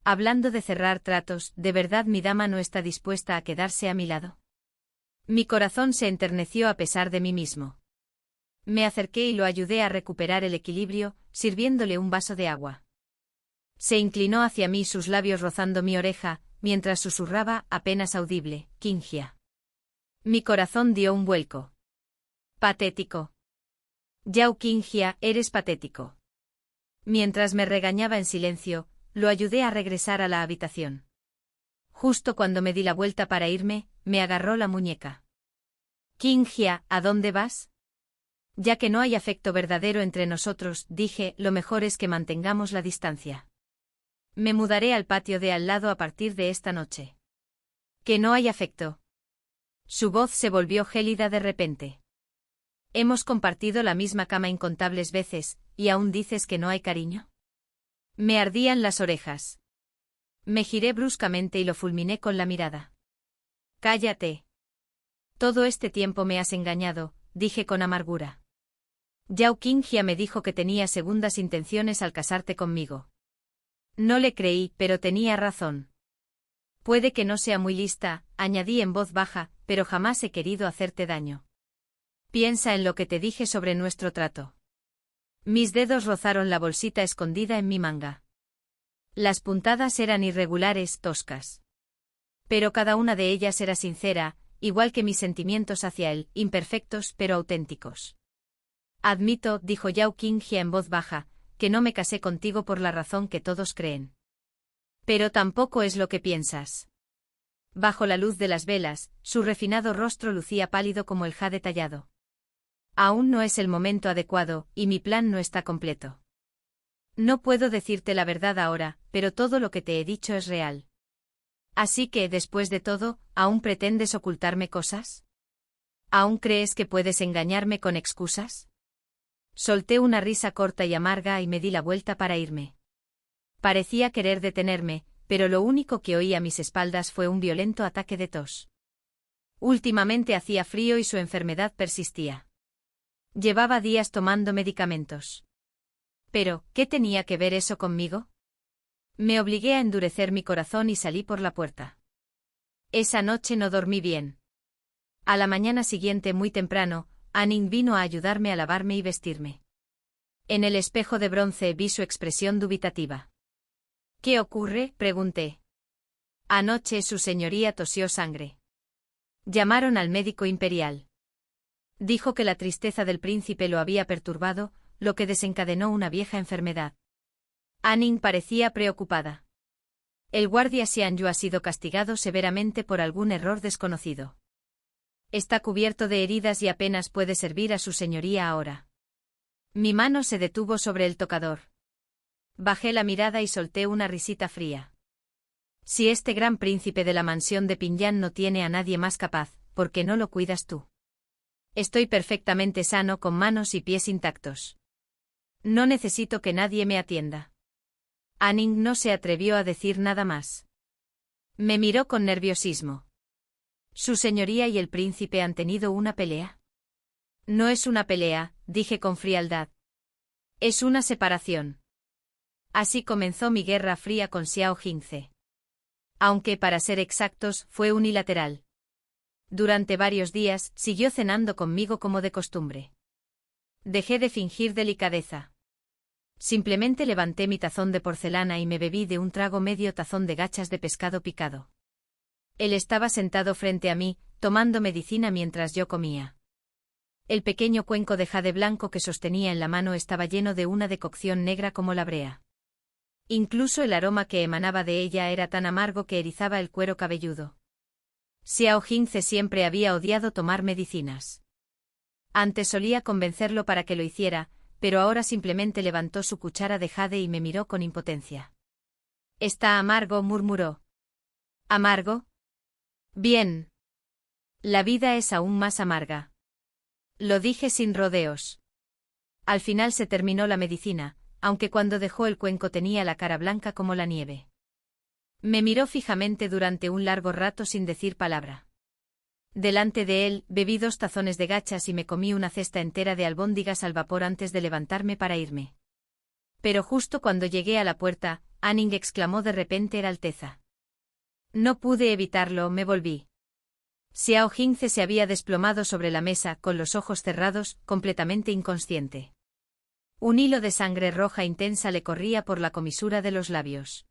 Hablando de cerrar tratos, ¿de verdad mi dama no está dispuesta a quedarse a mi lado? Mi corazón se enterneció a pesar de mí mismo. Me acerqué y lo ayudé a recuperar el equilibrio, sirviéndole un vaso de agua. Se inclinó hacia mí, sus labios rozando mi oreja, mientras susurraba, apenas audible, Qinghia. Mi corazón dio un vuelco. Patético. Yao Qinghia, eres patético. Mientras me regañaba en silencio, lo ayudé a regresar a la habitación. Justo cuando me di la vuelta para irme, me agarró la muñeca. Qinghia, ¿a dónde vas? Ya que no hay afecto verdadero entre nosotros, dije, lo mejor es que mantengamos la distancia. Me mudaré al patio de al lado a partir de esta noche. ¿Que no hay afecto? Su voz se volvió gélida de repente. Hemos compartido la misma cama incontables veces, ¿y aún dices que no hay cariño? Me ardían las orejas. Me giré bruscamente y lo fulminé con la mirada. Cállate. Todo este tiempo me has engañado, dije con amargura. Yao Qinghia me dijo que tenía segundas intenciones al casarte conmigo. No le creí, pero tenía razón. Puede que no sea muy lista, añadí en voz baja, pero jamás he querido hacerte daño. Piensa en lo que te dije sobre nuestro trato. Mis dedos rozaron la bolsita escondida en mi manga. Las puntadas eran irregulares, toscas. Pero cada una de ellas era sincera, igual que mis sentimientos hacia él, imperfectos pero auténticos. Admito, dijo Yao Qinghia en voz baja, que no me casé contigo por la razón que todos creen. Pero tampoco es lo que piensas. Bajo la luz de las velas, su refinado rostro lucía pálido como el jade tallado. Aún no es el momento adecuado, y mi plan no está completo. No puedo decirte la verdad ahora, pero todo lo que te he dicho es real. Así que, después de todo, ¿aún pretendes ocultarme cosas? ¿Aún crees que puedes engañarme con excusas? Solté una risa corta y amarga y me di la vuelta para irme. Parecía querer detenerme, pero lo único que oí a mis espaldas fue un violento ataque de tos. Últimamente hacía frío y su enfermedad persistía. Llevaba días tomando medicamentos. Pero, ¿qué tenía que ver eso conmigo? Me obligué a endurecer mi corazón y salí por la puerta. Esa noche no dormí bien. A la mañana siguiente muy temprano, Anning vino a ayudarme a lavarme y vestirme. En el espejo de bronce vi su expresión dubitativa. ¿Qué ocurre?, pregunté. Anoche su señoría tosió sangre. Llamaron al médico imperial. Dijo que la tristeza del príncipe lo había perturbado, lo que desencadenó una vieja enfermedad. Anning parecía preocupada. El guardia Xianyu ha sido castigado severamente por algún error desconocido. Está cubierto de heridas y apenas puede servir a su señoría ahora. Mi mano se detuvo sobre el tocador. Bajé la mirada y solté una risita fría. Si este gran príncipe de la mansión de Pinyan no tiene a nadie más capaz, ¿por qué no lo cuidas tú? Estoy perfectamente sano con manos y pies intactos. No necesito que nadie me atienda. Anning no se atrevió a decir nada más. Me miró con nerviosismo. ¿Su señoría y el príncipe han tenido una pelea? No es una pelea, dije con frialdad. Es una separación. Así comenzó mi guerra fría con Xiao Jingce. Aunque, para ser exactos, fue unilateral. Durante varios días, siguió cenando conmigo como de costumbre. Dejé de fingir delicadeza. Simplemente levanté mi tazón de porcelana y me bebí de un trago medio tazón de gachas de pescado picado. Él estaba sentado frente a mí, tomando medicina mientras yo comía. El pequeño cuenco de jade blanco que sostenía en la mano estaba lleno de una decocción negra como la brea. Incluso el aroma que emanaba de ella era tan amargo que erizaba el cuero cabelludo. Xiao Jingce siempre había odiado tomar medicinas. Antes solía convencerlo para que lo hiciera, pero ahora simplemente levantó su cuchara de jade y me miró con impotencia. «Está amargo», murmuró. «¿Amargo? Bien. La vida es aún más amarga. Lo dije sin rodeos. Al final se terminó la medicina, aunque cuando dejó el cuenco tenía la cara blanca como la nieve. Me miró fijamente durante un largo rato sin decir palabra. Delante de él, bebí 2 tazones de gachas y me comí una cesta entera de albóndigas al vapor antes de levantarme para irme. Pero justo cuando llegué a la puerta, Anning exclamó de repente: «Era Alteza». No pude evitarlo, me volví. Xiao Jingce se había desplomado sobre la mesa, con los ojos cerrados, completamente inconsciente. Un hilo de sangre roja intensa le corría por la comisura de los labios.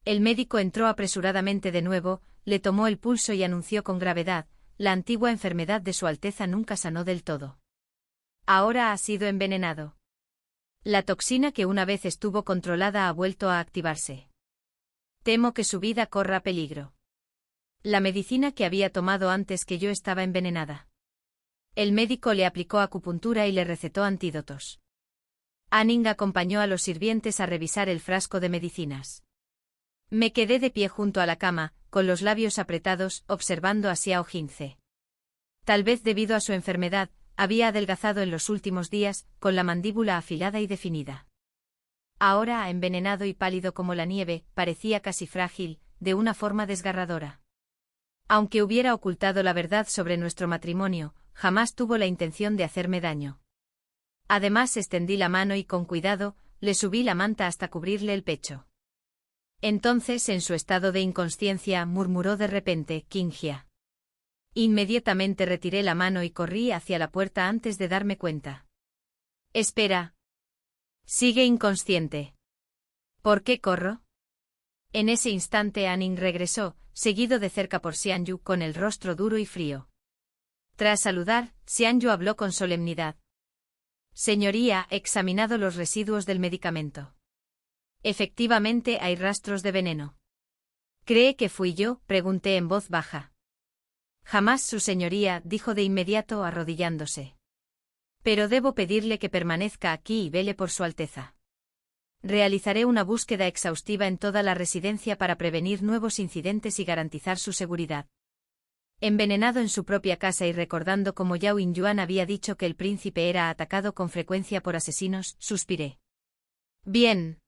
El médico entró apresuradamente de nuevo, le tomó el pulso y anunció con gravedad: «La antigua enfermedad de Su Alteza nunca sanó del todo. Ahora ha sido envenenado. La toxina que una vez estuvo controlada ha vuelto a activarse. Temo que su vida corra peligro. La medicina que había tomado antes que yo estaba envenenada». El médico le aplicó acupuntura y le recetó antídotos. Anning acompañó a los sirvientes a revisar el frasco de medicinas. Me quedé de pie junto a la cama, con los labios apretados, observando a Xiao Jingce. Tal vez debido a su enfermedad, había adelgazado en los últimos días, con la mandíbula afilada y definida. Ahora, envenenado y pálido como la nieve, parecía casi frágil, de una forma desgarradora. Aunque hubiera ocultado la verdad sobre nuestro matrimonio, jamás tuvo la intención de hacerme daño. Además, extendí la mano y con cuidado, le subí la manta hasta cubrirle el pecho. Entonces, en su estado de inconsciencia, murmuró de repente: «Qingjia». Inmediatamente retiré la mano y corrí hacia la puerta antes de darme cuenta. «Espera. Sigue inconsciente». «¿Por qué corro?». En ese instante Anning regresó, seguido de cerca por Xianyu, con el rostro duro y frío. Tras saludar, Xianyu habló con solemnidad: «Señoría, he examinado los residuos del medicamento. Efectivamente hay rastros de veneno». «¿Cree que fui yo?», pregunté en voz baja. «Jamás, su señoría», dijo de inmediato, arrodillándose. «Pero debo pedirle que permanezca aquí y vele por Su Alteza. Realizaré una búsqueda exhaustiva en toda la residencia para prevenir nuevos incidentes y garantizar su seguridad». Envenenado en su propia casa y recordando cómo Yao Yinyuan había dicho que el príncipe era atacado con frecuencia por asesinos, suspiré. «Bien.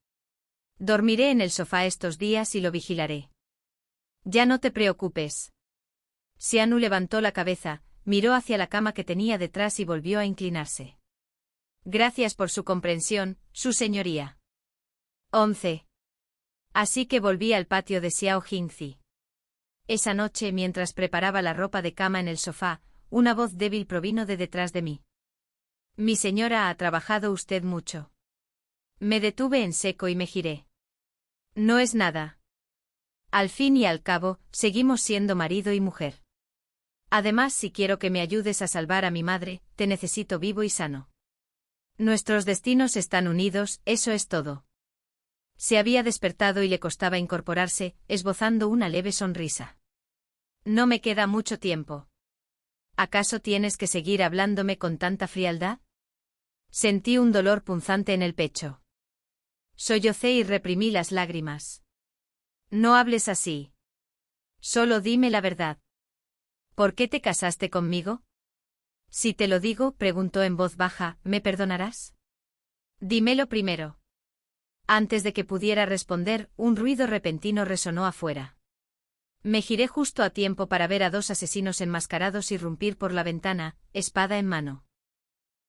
Dormiré en el sofá estos días y lo vigilaré». «Ya no te preocupes». Xianu levantó la cabeza, miró hacia la cama que tenía detrás y volvió a inclinarse. «Gracias por su comprensión, su señoría». 11. Así que volví al patio de Xiao Jingzi. Esa noche, mientras preparaba la ropa de cama en el sofá, una voz débil provino de detrás de mí. «Mi señora, ha trabajado usted mucho». Me detuve en seco y me giré. «No es nada. Al fin y al cabo, seguimos siendo marido y mujer. Además, si quiero que me ayudes a salvar a mi madre, te necesito vivo y sano. Nuestros destinos están unidos, eso es todo». Se había despertado y le costaba incorporarse, esbozando una leve sonrisa. «No me queda mucho tiempo». «¿Acaso tienes que seguir hablándome con tanta frialdad?». Sentí un dolor punzante en el pecho. Sollocé y reprimí las lágrimas. «No hables así. Solo dime la verdad. ¿Por qué te casaste conmigo?». «Si te lo digo», preguntó en voz baja, «¿me perdonarás?». «Dímelo primero». Antes de que pudiera responder, un ruido repentino resonó afuera. Me giré justo a tiempo para ver a 2 asesinos enmascarados irrumpir por la ventana, espada en mano.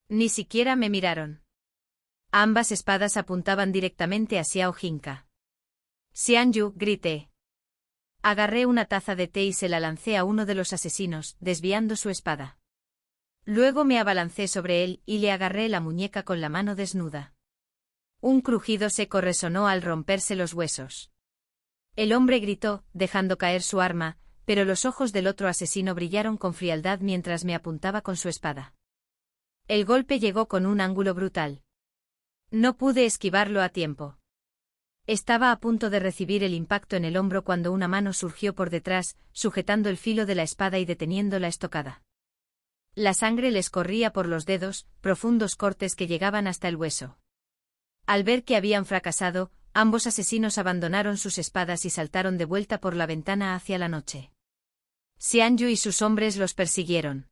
Ni siquiera me miraron. Ambas espadas apuntaban directamente a Xiao Jingce. «Xianyu», grité. Agarré una taza de té y se la lancé a uno de los asesinos, desviando su espada. Luego me abalancé sobre él y le agarré la muñeca con la mano desnuda. Un crujido seco resonó al romperse los huesos. El hombre gritó, dejando caer su arma, pero los ojos del otro asesino brillaron con frialdad mientras me apuntaba con su espada. El golpe llegó con un ángulo brutal. No pude esquivarlo a tiempo. Estaba a punto de recibir el impacto en el hombro cuando una mano surgió por detrás, sujetando el filo de la espada y deteniendo la estocada. La sangre les corría por los dedos, profundos cortes que llegaban hasta el hueso. Al ver que habían fracasado, ambos asesinos abandonaron sus espadas y saltaron de vuelta por la ventana hacia la noche. Xianyu y sus hombres los persiguieron.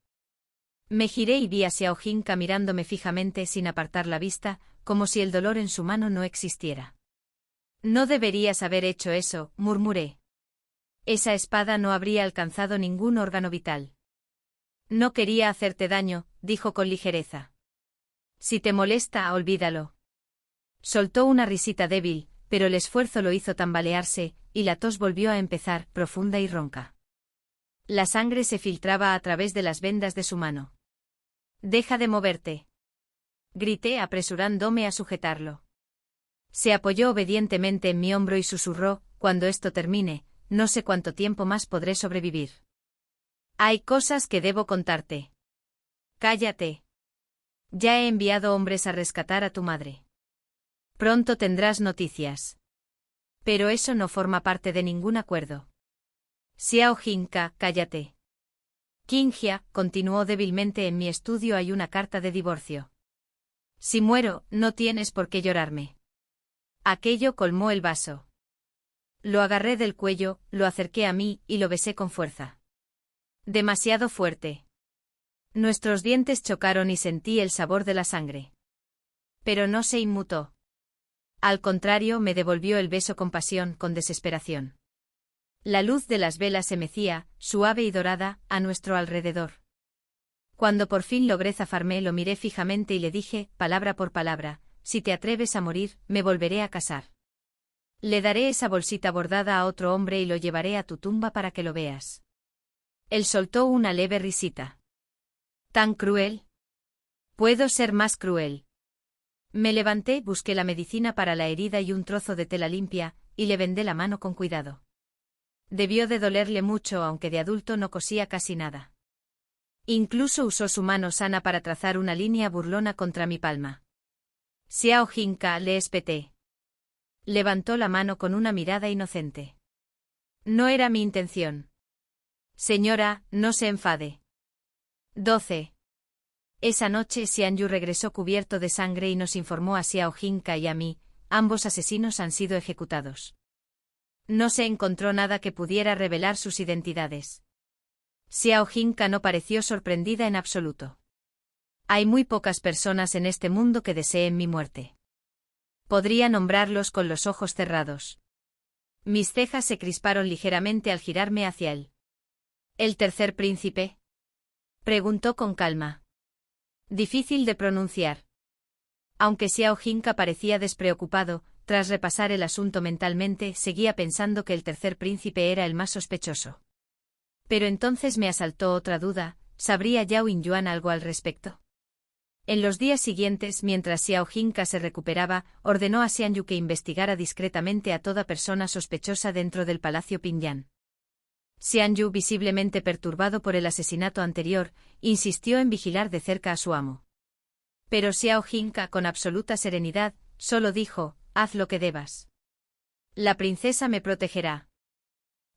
Me giré y vi a Xiao Jinka mirándome fijamente sin apartar la vista, como si el dolor en su mano no existiera. No deberías haber hecho eso, murmuré. Esa espada no habría alcanzado ningún órgano vital. No quería hacerte daño, dijo con ligereza. Si te molesta, olvídalo. Soltó una risita débil, pero el esfuerzo lo hizo tambalearse, y la tos volvió a empezar, profunda y ronca. La sangre se filtraba a través de las vendas de su mano. «Deja de moverte», grité apresurándome a sujetarlo. Se apoyó obedientemente en mi hombro y susurró, «Cuando esto termine, no sé cuánto tiempo más podré sobrevivir. Hay cosas que debo contarte». «Cállate. Ya he enviado hombres a rescatar a tu madre. Pronto tendrás noticias. Pero eso no forma parte de ningún acuerdo». «Xiao Jinka, cállate». «Qinghia», continuó débilmente, «en mi estudio hay una carta de divorcio. Si muero, no tienes por qué llorarme». Aquello colmó el vaso. Lo agarré del cuello, lo acerqué a mí y lo besé con fuerza. Demasiado fuerte. Nuestros dientes chocaron y sentí el sabor de la sangre. Pero no se inmutó. Al contrario, me devolvió el beso con pasión, con desesperación. La luz de las velas se mecía, suave y dorada, a nuestro alrededor. Cuando por fin logré zafarme, lo miré fijamente y le dije, palabra por palabra, «Si te atreves a morir, me volveré a casar. Le daré esa bolsita bordada a otro hombre y lo llevaré a tu tumba para que lo veas». Él soltó una leve risita. «¿Tan cruel? Puedo ser más cruel». Me levanté, busqué la medicina para la herida y un trozo de tela limpia, y le vendé la mano con cuidado. Debió de dolerle mucho, aunque de adulto no cosía casi nada. Incluso usó su mano sana para trazar una línea burlona contra mi palma. «Xiao Jinka», le espeté. Levantó la mano con una mirada inocente. «No era mi intención». «Señora, no se enfade». 12. Esa noche Xianyu regresó cubierto de sangre y nos informó a Xiao Jinka y a mí, ambos asesinos han sido ejecutados. No se encontró nada que pudiera revelar sus identidades. Xiao Jinka no pareció sorprendida en absoluto. Hay muy pocas personas en este mundo que deseen mi muerte. Podría nombrarlos con los ojos cerrados. Mis cejas se crisparon ligeramente al girarme hacia él. ¿El tercer príncipe?, preguntó con calma. Difícil de pronunciar. Aunque Xiao Jinka parecía despreocupado, tras repasar el asunto mentalmente, seguía pensando que el tercer príncipe era el más sospechoso. Pero entonces me asaltó otra duda, ¿sabría Yao Yinyuan algo al respecto? En los días siguientes, mientras Xiao Jinka se recuperaba, ordenó a Xianyu que investigara discretamente a toda persona sospechosa dentro del Palacio Pingyang. Xianyu, visiblemente perturbado por el asesinato anterior, insistió en vigilar de cerca a su amo. Pero Xiao Jinka, con absoluta serenidad, solo dijo, «Haz lo que debas. La princesa me protegerá.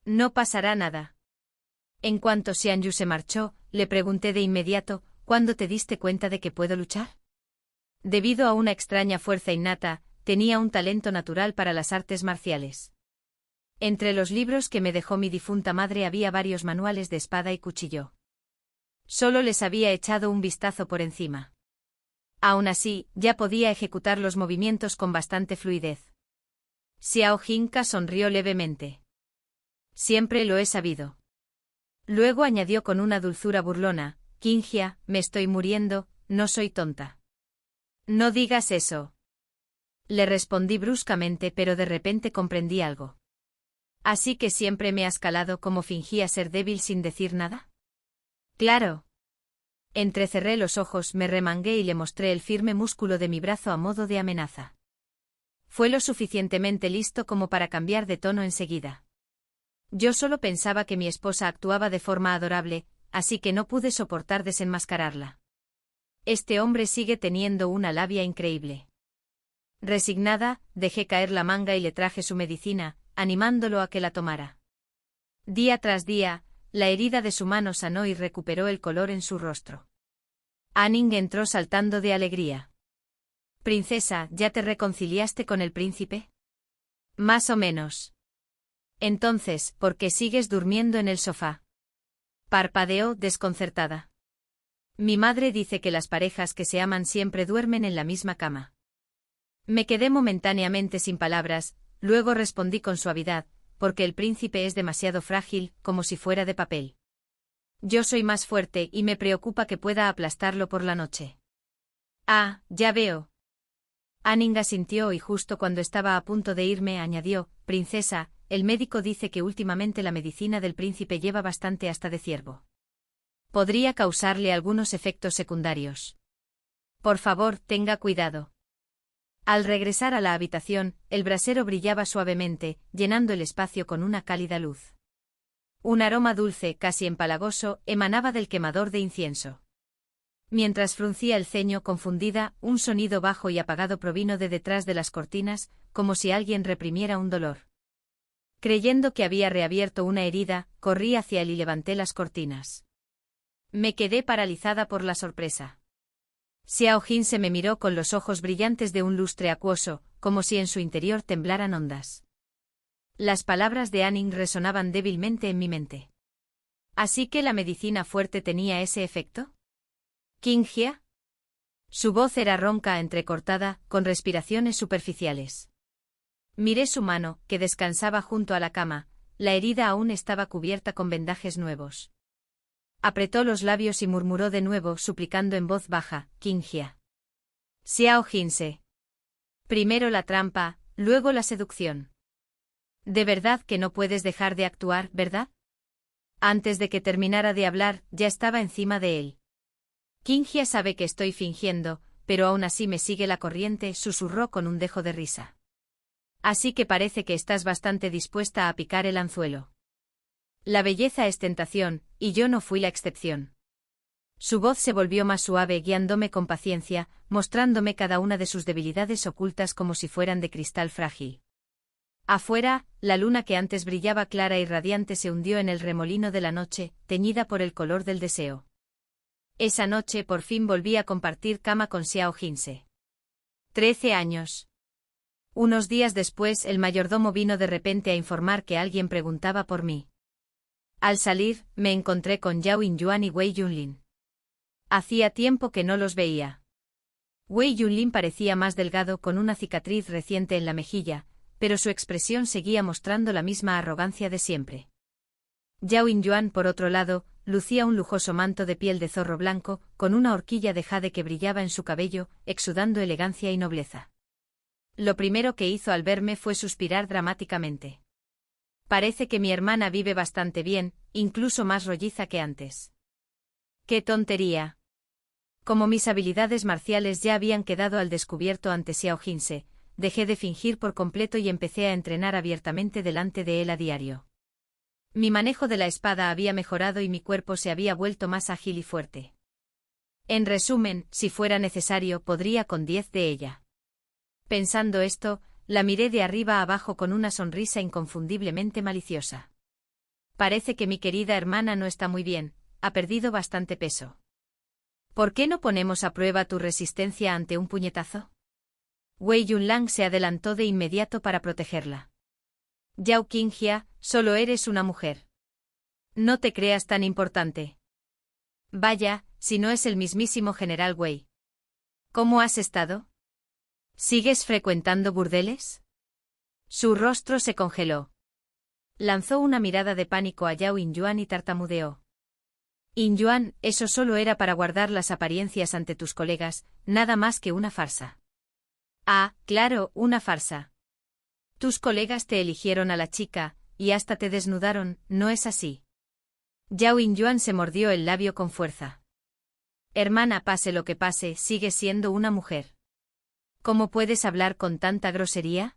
No pasará nada». En cuanto Xianyu se marchó, le pregunté de inmediato, «¿Cuándo te diste cuenta de que puedo luchar?». Debido a una extraña fuerza innata, tenía un talento natural para las artes marciales. Entre los libros que me dejó mi difunta madre había varios manuales de espada y cuchillo. Solo les había echado un vistazo por encima. Aún así, ya podía ejecutar los movimientos con bastante fluidez. Xiao Jinka sonrió levemente. «Siempre lo he sabido». Luego añadió con una dulzura burlona, «Qinghia, me estoy muriendo, no soy tonta». «No digas eso». Le respondí bruscamente, pero de repente comprendí algo. «¿Así que siempre me has calado como fingía ser débil sin decir nada?». «Claro». Entrecerré los ojos, me remangué y le mostré el firme músculo de mi brazo a modo de amenaza. Fue lo suficientemente listo como para cambiar de tono enseguida. Yo solo pensaba que mi esposa actuaba de forma adorable, así que no pude soportar desenmascararla. Este hombre sigue teniendo una labia increíble. Resignada, dejé caer la manga y le traje su medicina, animándolo a que la tomara. Día tras día, la herida de su mano sanó y recuperó el color en su rostro. Anning entró saltando de alegría. «Princesa, ¿ya te reconciliaste con el príncipe?». «Más o menos». «Entonces, ¿por qué sigues durmiendo en el sofá?». Parpadeó desconcertada. Mi madre dice que las parejas que se aman siempre duermen en la misma cama. Me quedé momentáneamente sin palabras, luego respondí con suavidad, porque el príncipe es demasiado frágil, como si fuera de papel. Yo soy más fuerte y me preocupa que pueda aplastarlo por la noche. Ah, ya veo. Anning asintió y justo cuando estaba a punto de irme añadió, princesa, el médico dice que últimamente la medicina del príncipe lleva bastante hasta de ciervo. Podría causarle algunos efectos secundarios. Por favor, tenga cuidado. Al regresar a la habitación, el brasero brillaba suavemente, llenando el espacio con una cálida luz. Un aroma dulce, casi empalagoso, emanaba del quemador de incienso. Mientras fruncía el ceño confundida, un sonido bajo y apagado provino de detrás de las cortinas, como si alguien reprimiera un dolor. Creyendo que había reabierto una herida, corrí hacia él y levanté las cortinas. Me quedé paralizada por la sorpresa. Xiao Jin se me miró con los ojos brillantes de un lustre acuoso, como si en su interior temblaran ondas. Las palabras de Anning resonaban débilmente en mi mente. ¿Así que la medicina fuerte tenía ese efecto? ¿Qingjia? Su voz era ronca, entrecortada, con respiraciones superficiales. Miré su mano, que descansaba junto a la cama, la herida aún estaba cubierta con vendajes nuevos. Apretó los labios y murmuró de nuevo, suplicando en voz baja, Qingjia. Xiao Jinse. Primero la trampa, luego la seducción. De verdad que no puedes dejar de actuar, ¿verdad? Antes de que terminara de hablar, ya estaba encima de él. Qingjia sabe que estoy fingiendo, pero aún así me sigue la corriente, susurró con un dejo de risa. Así que parece que estás bastante dispuesta a picar el anzuelo. La belleza es tentación, y yo no fui la excepción. Su voz se volvió más suave, guiándome con paciencia, mostrándome cada una de sus debilidades ocultas como si fueran de cristal frágil. Afuera, la luna que antes brillaba clara y radiante se hundió en el remolino de la noche, teñida por el color del deseo. Esa noche por fin volví a compartir cama con Xiao Jinse. 13 años. Unos días después el mayordomo vino de repente a informar que alguien preguntaba por mí. Al salir, me encontré con Yao Yinyuan y Wei Yunlin. Hacía tiempo que no los veía. Wei Yunlin parecía más delgado con una cicatriz reciente en la mejilla, pero su expresión seguía mostrando la misma arrogancia de siempre. Yao Yinyuan, por otro lado, lucía un lujoso manto de piel de zorro blanco, con una horquilla de jade que brillaba en su cabello, exudando elegancia y nobleza. Lo primero que hizo al verme fue suspirar dramáticamente. Parece que mi hermana vive bastante bien, incluso más rolliza que antes. ¡Qué tontería! Como mis habilidades marciales ya habían quedado al descubierto ante Xiao Jinse, dejé de fingir por completo y empecé a entrenar abiertamente delante de él a diario. Mi manejo de la espada había mejorado y mi cuerpo se había vuelto más ágil y fuerte. En resumen, si fuera necesario, podría con 10 de ella. Pensando esto, la miré de arriba abajo con una sonrisa inconfundiblemente maliciosa. Parece que mi querida hermana no está muy bien, ha perdido bastante peso. ¿Por qué no ponemos a prueba tu resistencia ante un puñetazo? Wei Yunlang se adelantó de inmediato para protegerla. Yao Qingjia, solo eres una mujer. No te creas tan importante. Vaya, si no es el mismísimo general Wei. ¿Cómo has estado? ¿Sigues frecuentando burdeles? Su rostro se congeló. Lanzó una mirada de pánico a Yao Yinyuan y tartamudeó. Yinyuan, eso solo era para guardar las apariencias ante tus colegas, nada más que una farsa. Ah, claro, una farsa. Tus colegas te eligieron a la chica, y hasta te desnudaron, ¿no es así? Yao Yinyuan se mordió el labio con fuerza. Hermana, pase lo que pase, sigues siendo una mujer. ¿Cómo puedes hablar con tanta grosería?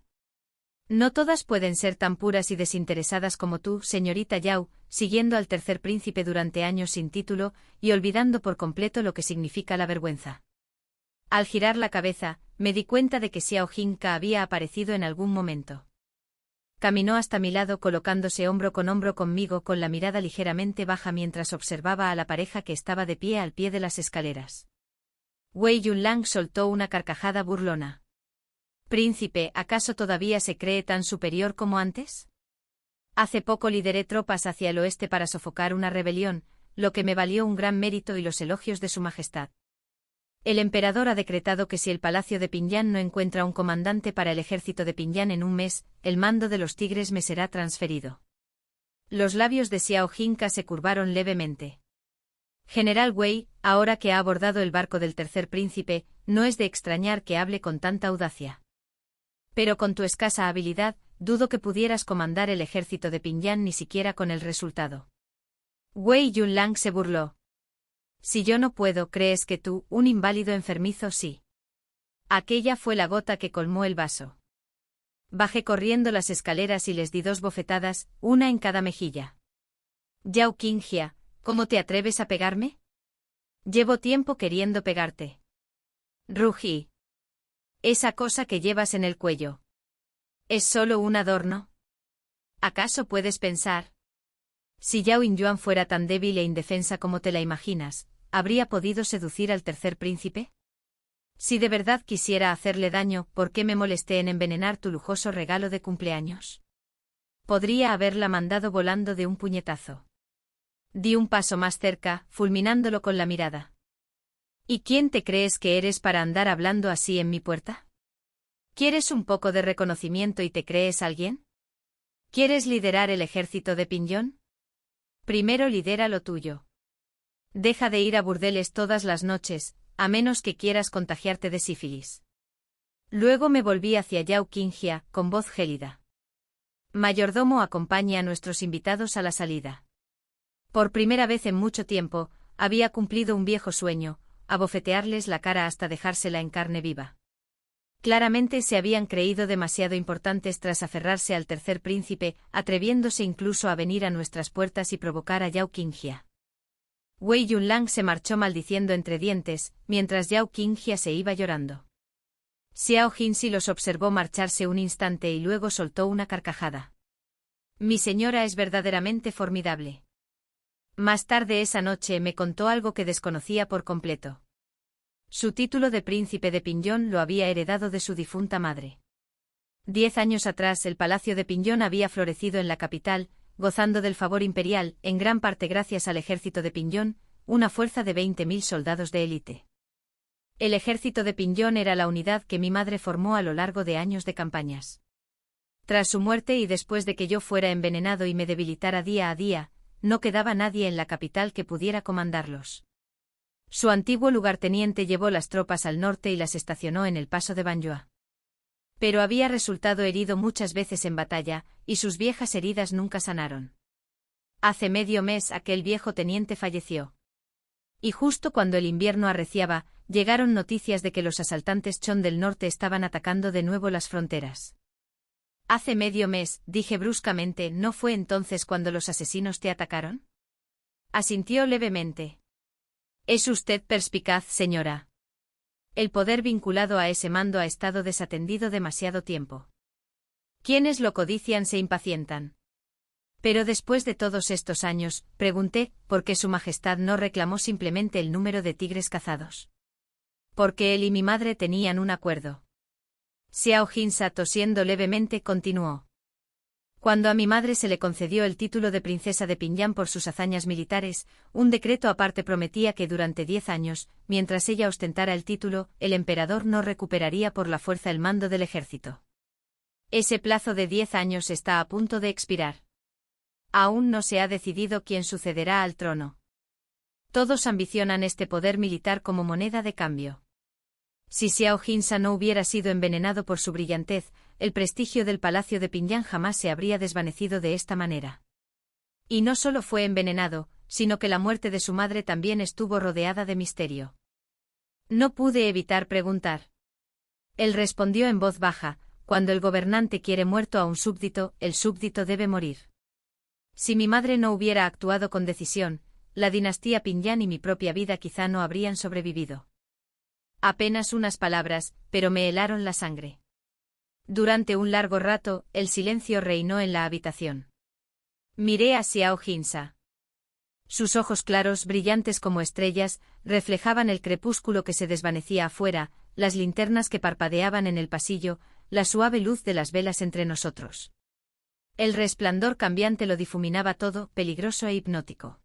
No todas pueden ser tan puras y desinteresadas como tú, señorita Yao, siguiendo al tercer príncipe durante años sin título, y olvidando por completo lo que significa la vergüenza. Al girar la cabeza, me di cuenta de que Xiao Jinka había aparecido en algún momento. Caminó hasta mi lado colocándose hombro con hombro conmigo con la mirada ligeramente baja mientras observaba a la pareja que estaba de pie al pie de las escaleras. Wei Yunlang soltó una carcajada burlona. Príncipe, ¿acaso todavía se cree tan superior como antes? Hace poco lideré tropas hacia el oeste para sofocar una rebelión, lo que me valió un gran mérito y los elogios de su majestad. El emperador ha decretado que si el palacio de Pingyang no encuentra un comandante para el ejército de Pingyang en un mes, el mando de los tigres me será transferido. Los labios de Xiao Jinka se curvaron levemente. General Wei, ahora que ha abordado el barco del tercer príncipe, no es de extrañar que hable con tanta audacia. Pero con tu escasa habilidad, dudo que pudieras comandar el ejército de Pingyang ni siquiera con el resultado. Wei Yunlang se burló. Si yo no puedo, ¿crees que tú, un inválido enfermizo, sí? Aquella fue la gota que colmó el vaso. Bajé corriendo las escaleras y les di 2 bofetadas, una en cada mejilla. Yao Qingjia, ¿cómo te atreves a pegarme? Llevo tiempo queriendo pegarte. Rugí. Esa cosa que llevas en el cuello. ¿Es solo un adorno? ¿Acaso puedes pensar? Si Yao Yinyuan fuera tan débil e indefensa como te la imaginas, ¿habría podido seducir al tercer príncipe? Si de verdad quisiera hacerle daño, ¿por qué me molesté en envenenar tu lujoso regalo de cumpleaños? Podría haberla mandado volando de un puñetazo. Di un paso más cerca, fulminándolo con la mirada. ¿Y quién te crees que eres para andar hablando así en mi puerta? ¿Quieres un poco de reconocimiento y te crees alguien? ¿Quieres liderar el ejército de Pingyang? Primero lidera lo tuyo. Deja de ir a burdeles todas las noches, a menos que quieras contagiarte de sífilis. Luego me volví hacia Yao Qingjia, con voz gélida. Mayordomo, acompaña a nuestros invitados a la salida. Por primera vez en mucho tiempo, había cumplido un viejo sueño, abofetearles la cara hasta dejársela en carne viva. Claramente se habían creído demasiado importantes tras aferrarse al tercer príncipe, atreviéndose incluso a venir a nuestras puertas y provocar a Yao Qingjia. Wei Yunlang se marchó maldiciendo entre dientes, mientras Yao Qingjia se iba llorando. Xiao Jinsi los observó marcharse un instante y luego soltó una carcajada. Mi señora es verdaderamente formidable. Más tarde esa noche me contó algo que desconocía por completo. Su título de príncipe de Pingyang lo había heredado de su difunta madre. 10 años atrás el palacio de Pingyang había florecido en la capital, gozando del favor imperial, en gran parte gracias al ejército de Pingyang, una fuerza de 20.000 soldados de élite. El ejército de Pingyang era la unidad que mi madre formó a lo largo de años de campañas. Tras su muerte y después de que yo fuera envenenado y me debilitara día a día, no quedaba nadie en la capital que pudiera comandarlos. Su antiguo lugarteniente llevó las tropas al norte y las estacionó en el paso de Banyue. Pero había resultado herido muchas veces en batalla, y sus viejas heridas nunca sanaron. Hace medio mes aquel viejo teniente falleció. Y justo cuando el invierno arreciaba, llegaron noticias de que los asaltantes Chon del norte estaban atacando de nuevo las fronteras. Hace medio mes, dije bruscamente, ¿no fue entonces cuando los asesinos te atacaron? Asintió levemente. Es usted perspicaz, señora. El poder vinculado a ese mando ha estado desatendido demasiado tiempo. Quienes lo codician se impacientan. Pero después de todos estos años, pregunté, ¿por qué su majestad no reclamó simplemente el número de tigres cazados? Porque él y mi madre tenían un acuerdo. Xiao Jinsa, tosiendo levemente, continuó. Cuando a mi madre se le concedió el título de princesa de Pingyang por sus hazañas militares, un decreto aparte prometía que durante 10 años, mientras ella ostentara el título, el emperador no recuperaría por la fuerza el mando del ejército. Ese plazo de 10 años está a punto de expirar. Aún no se ha decidido quién sucederá al trono. Todos ambicionan este poder militar como moneda de cambio. Si Xiao Jinsa no hubiera sido envenenado por su brillantez, el prestigio del palacio de Pingyang jamás se habría desvanecido de esta manera. Y no solo fue envenenado, sino que la muerte de su madre también estuvo rodeada de misterio. No pude evitar preguntar. Él respondió en voz baja, cuando el gobernante quiere muerto a un súbdito, el súbdito debe morir. Si mi madre no hubiera actuado con decisión, la dinastía Pingyang y mi propia vida quizá no habrían sobrevivido. Apenas unas palabras, pero me helaron la sangre. Durante un largo rato, el silencio reinó en la habitación. Miré a Xiao Jinsa. Sus ojos claros, brillantes como estrellas, reflejaban el crepúsculo que se desvanecía afuera, las linternas que parpadeaban en el pasillo, la suave luz de las velas entre nosotros. El resplandor cambiante lo difuminaba todo, peligroso e hipnótico.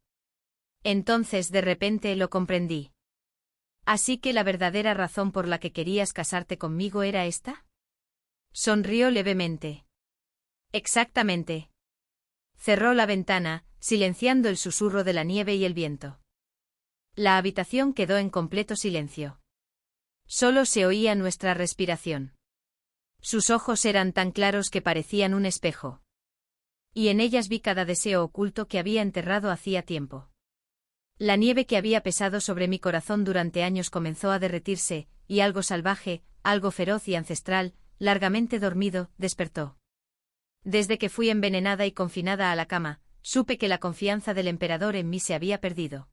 Entonces de repente lo comprendí. ¿Así que la verdadera razón por la que querías casarte conmigo era esta? Sonrió levemente. Exactamente. Cerró la ventana, silenciando el susurro de la nieve y el viento. La habitación quedó en completo silencio. Solo se oía nuestra respiración. Sus ojos eran tan claros que parecían un espejo. Y en ellas vi cada deseo oculto que había enterrado hacía tiempo. La nieve que había pesado sobre mi corazón durante años comenzó a derretirse, y algo salvaje, algo feroz y ancestral, largamente dormido, despertó. Desde que fui envenenada y confinada a la cama, supe que la confianza del emperador en mí se había perdido.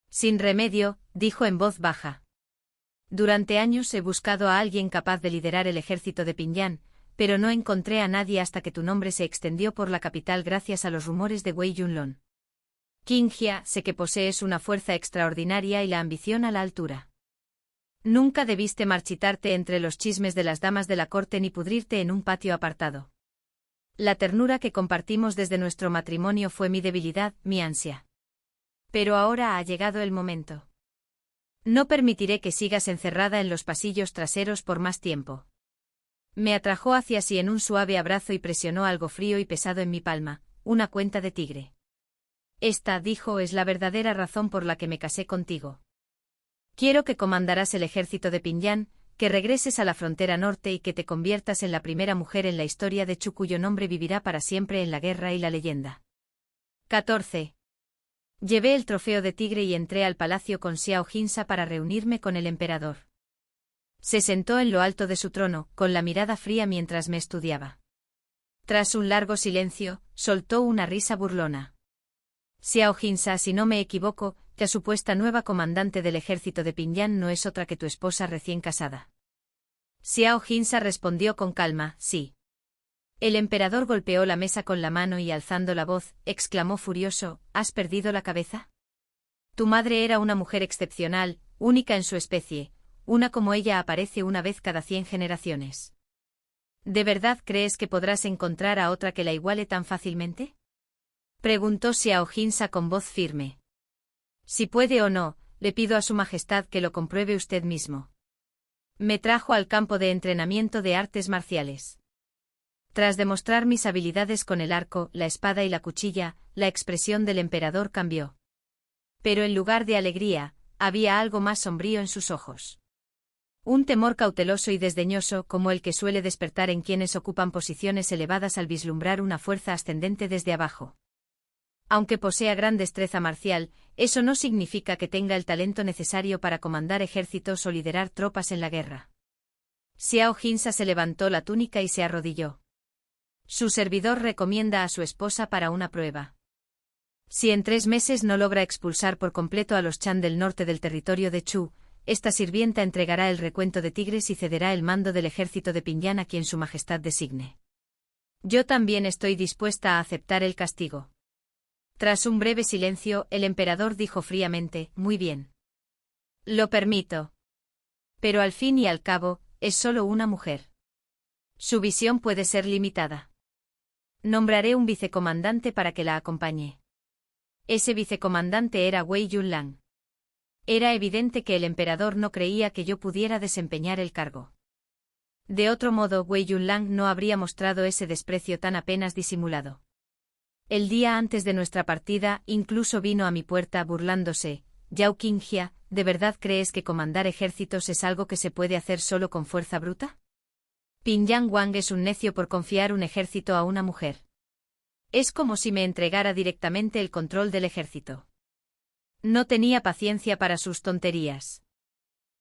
Sin remedio, dijo en voz baja. Durante años he buscado a alguien capaz de liderar el ejército de Pingyang, pero no encontré a nadie hasta que tu nombre se extendió por la capital gracias a los rumores de Wei Yunlong. Qinghia, sé que posees una fuerza extraordinaria y la ambición a la altura. Nunca debiste marchitarte entre los chismes de las damas de la corte ni pudrirte en un patio apartado. La ternura que compartimos desde nuestro matrimonio fue mi debilidad, mi ansia. Pero ahora ha llegado el momento. No permitiré que sigas encerrada en los pasillos traseros por más tiempo. Me atrajo hacia sí en un suave abrazo y presionó algo frío y pesado en mi palma, una cuenta de tigre. Esta, dijo, es la verdadera razón por la que me casé contigo. Quiero que comandarás el ejército de Pingyang, que regreses a la frontera norte y que te conviertas en la primera mujer en la historia de Chu cuyo nombre vivirá para siempre en la guerra y la leyenda. 14. Llevé el trofeo de tigre y entré al palacio con Xiao Jinsa para reunirme con el emperador. Se sentó en lo alto de su trono, con la mirada fría mientras me estudiaba. Tras un largo silencio, soltó una risa burlona. Xiao Jinsa, si no me equivoco, la supuesta nueva comandante del ejército de Pingyang no es otra que tu esposa recién casada. Xiao Jinsa respondió con calma, sí. El emperador golpeó la mesa con la mano y alzando la voz, exclamó furioso, ¿has perdido la cabeza? Tu madre era una mujer excepcional, única en su especie, una como ella aparece una vez cada 100 generaciones. ¿De verdad crees que podrás encontrar a otra que la iguale tan fácilmente? Preguntó Xiao Jinsa con voz firme. Si puede o no, le pido a su majestad que lo compruebe usted mismo. Me trajo al campo de entrenamiento de artes marciales. Tras demostrar mis habilidades con el arco, la espada y la cuchilla, la expresión del emperador cambió. Pero en lugar de alegría, había algo más sombrío en sus ojos. Un temor cauteloso y desdeñoso como el que suele despertar en quienes ocupan posiciones elevadas al vislumbrar una fuerza ascendente desde abajo. Aunque posea gran destreza marcial, eso no significa que tenga el talento necesario para comandar ejércitos o liderar tropas en la guerra. Xiao Jinsa se levantó la túnica y se arrodilló. Su servidor recomienda a su esposa para una prueba. Si en 3 meses no logra expulsar por completo a los Chan del norte del territorio de Chu, esta sirvienta entregará el recuento de tigres y cederá el mando del ejército de Pingyang a quien su majestad designe. Yo también estoy dispuesta a aceptar el castigo. Tras un breve silencio, el emperador dijo fríamente, muy bien. Lo permito. Pero al fin y al cabo, es solo una mujer. Su visión puede ser limitada. Nombraré un vicecomandante para que la acompañe. Ese vicecomandante era Wei Yunlang. Era evidente que el emperador no creía que yo pudiera desempeñar el cargo. De otro modo, Wei Yunlang no habría mostrado ese desprecio tan apenas disimulado. El día antes de nuestra partida, incluso vino a mi puerta burlándose. Yao Qinghia, ¿de verdad crees que comandar ejércitos es algo que se puede hacer solo con fuerza bruta? Pingyang Wang es un necio por confiar un ejército a una mujer. Es como si me entregara directamente el control del ejército. No tenía paciencia para sus tonterías.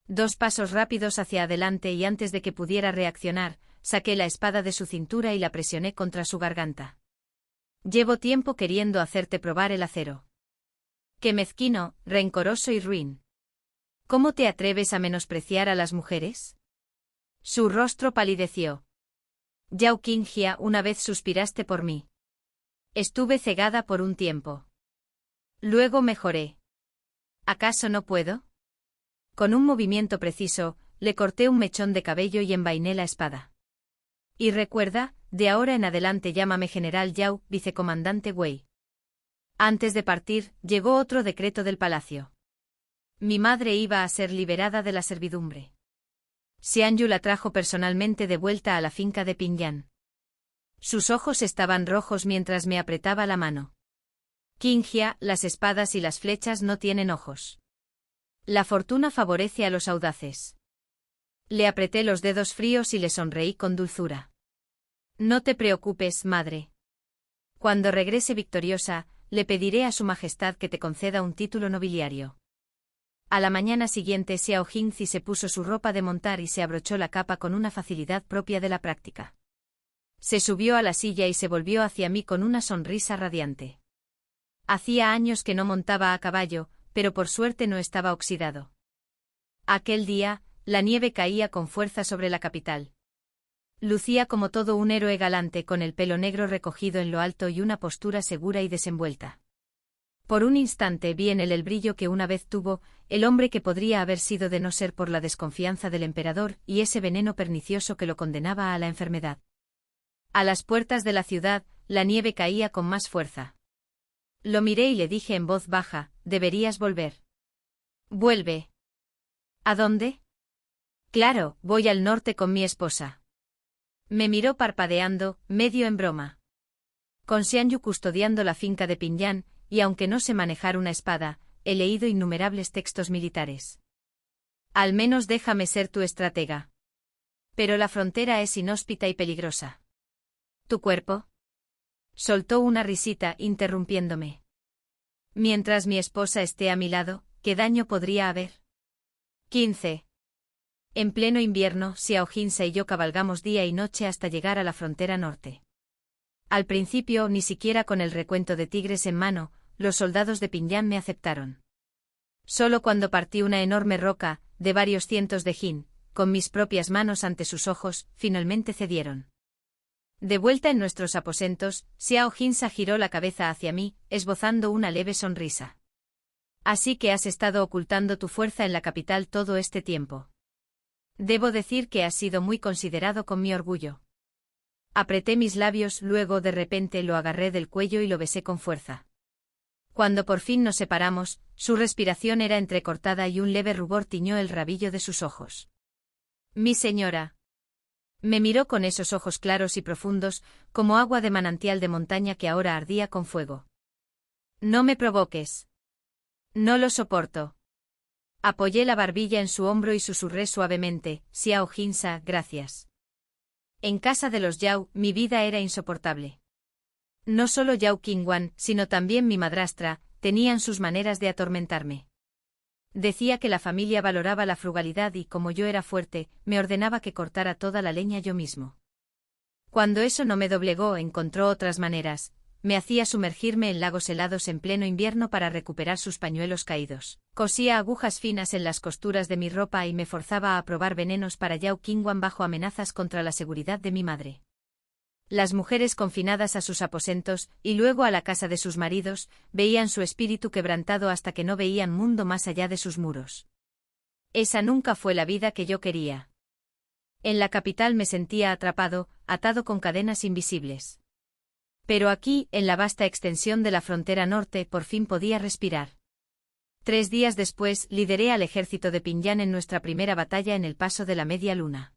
2 pasos rápidos hacia adelante y antes de que pudiera reaccionar, saqué la espada de su cintura y la presioné contra su garganta. Llevo tiempo queriendo hacerte probar el acero. Qué mezquino, rencoroso y ruin. ¿Cómo te atreves a menospreciar a las mujeres? Su rostro palideció. Yao Qinghia, una vez suspiraste por mí. Estuve cegada por un tiempo. Luego mejoré. ¿Acaso no puedo? Con un movimiento preciso, le corté un mechón de cabello y envainé la espada. Y recuerda, de ahora en adelante llámame General Yao, vicecomandante Wei. Antes de partir, llegó otro decreto del palacio. Mi madre iba a ser liberada de la servidumbre. Xianyu la trajo personalmente de vuelta a la finca de Pingyang. Sus ojos estaban rojos mientras me apretaba la mano. Qingjia, las espadas y las flechas no tienen ojos. La fortuna favorece a los audaces. Le apreté los dedos fríos y le sonreí con dulzura. No te preocupes, madre. Cuando regrese victoriosa, le pediré a su majestad que te conceda un título nobiliario. A la mañana siguiente Xiao Jingzi se puso su ropa de montar y se abrochó la capa con una facilidad propia de la práctica. Se subió a la silla y se volvió hacia mí con una sonrisa radiante. Hacía años que no montaba a caballo, pero por suerte no estaba oxidado. Aquel día, la nieve caía con fuerza sobre la capital. Lucía como todo un héroe galante con el pelo negro recogido en lo alto y una postura segura y desenvuelta. Por un instante vi en él el brillo que una vez tuvo, el hombre que podría haber sido de no ser por la desconfianza del emperador y ese veneno pernicioso que lo condenaba a la enfermedad. A las puertas de la ciudad, la nieve caía con más fuerza. Lo miré y le dije en voz baja, deberías volver. Vuelve. ¿A dónde? Claro, voy al norte con mi esposa. Me miró parpadeando, medio en broma. Con Xianyu custodiando la finca de Pingyang, y aunque no sé manejar una espada, he leído innumerables textos militares. Al menos déjame ser tu estratega. Pero la frontera es inhóspita y peligrosa. ¿Tu cuerpo? Soltó una risita, interrumpiéndome. Mientras mi esposa esté a mi lado, ¿qué daño podría haber? 15. En pleno invierno, Xiao Jingzi y yo cabalgamos día y noche hasta llegar a la frontera norte. Al principio, ni siquiera con el recuento de tigres en mano, los soldados de Pingyang me aceptaron. Solo cuando partí una enorme roca, de varios cientos de hin, con mis propias manos ante sus ojos, finalmente cedieron. De vuelta en nuestros aposentos, Xiao Jingzi giró la cabeza hacia mí, esbozando una leve sonrisa. Así que has estado ocultando tu fuerza en la capital todo este tiempo. Debo decir que has sido muy considerado con mi orgullo. Apreté mis labios, luego de repente lo agarré del cuello y lo besé con fuerza. Cuando por fin nos separamos, su respiración era entrecortada y un leve rubor tiñó el rabillo de sus ojos. Mi señora. Me miró con esos ojos claros y profundos, como agua de manantial de montaña que ahora ardía con fuego. No me provoques. No lo soporto. Apoyé la barbilla en su hombro y susurré suavemente, Xiao Jingzi, gracias. En casa de los Yao, mi vida era insoportable. No solo Yao Qingwan, sino también mi madrastra, tenían sus maneras de atormentarme. Decía que la familia valoraba la frugalidad y, como yo era fuerte, me ordenaba que cortara toda la leña yo mismo. Cuando eso no me doblegó, encontró otras maneras. Me hacía sumergirme en lagos helados en pleno invierno para recuperar sus pañuelos caídos. Cosía agujas finas en las costuras de mi ropa y me forzaba a probar venenos para Yao Qingwan bajo amenazas contra la seguridad de mi madre. Las mujeres confinadas a sus aposentos, y luego a la casa de sus maridos, veían su espíritu quebrantado hasta que no veían mundo más allá de sus muros. Esa nunca fue la vida que yo quería. En la capital me sentía atrapado, atado con cadenas invisibles. Pero aquí, en la vasta extensión de la frontera norte, por fin podía respirar. 3 días después, lideré al ejército de Pingyang en nuestra primera batalla en el paso de la media luna.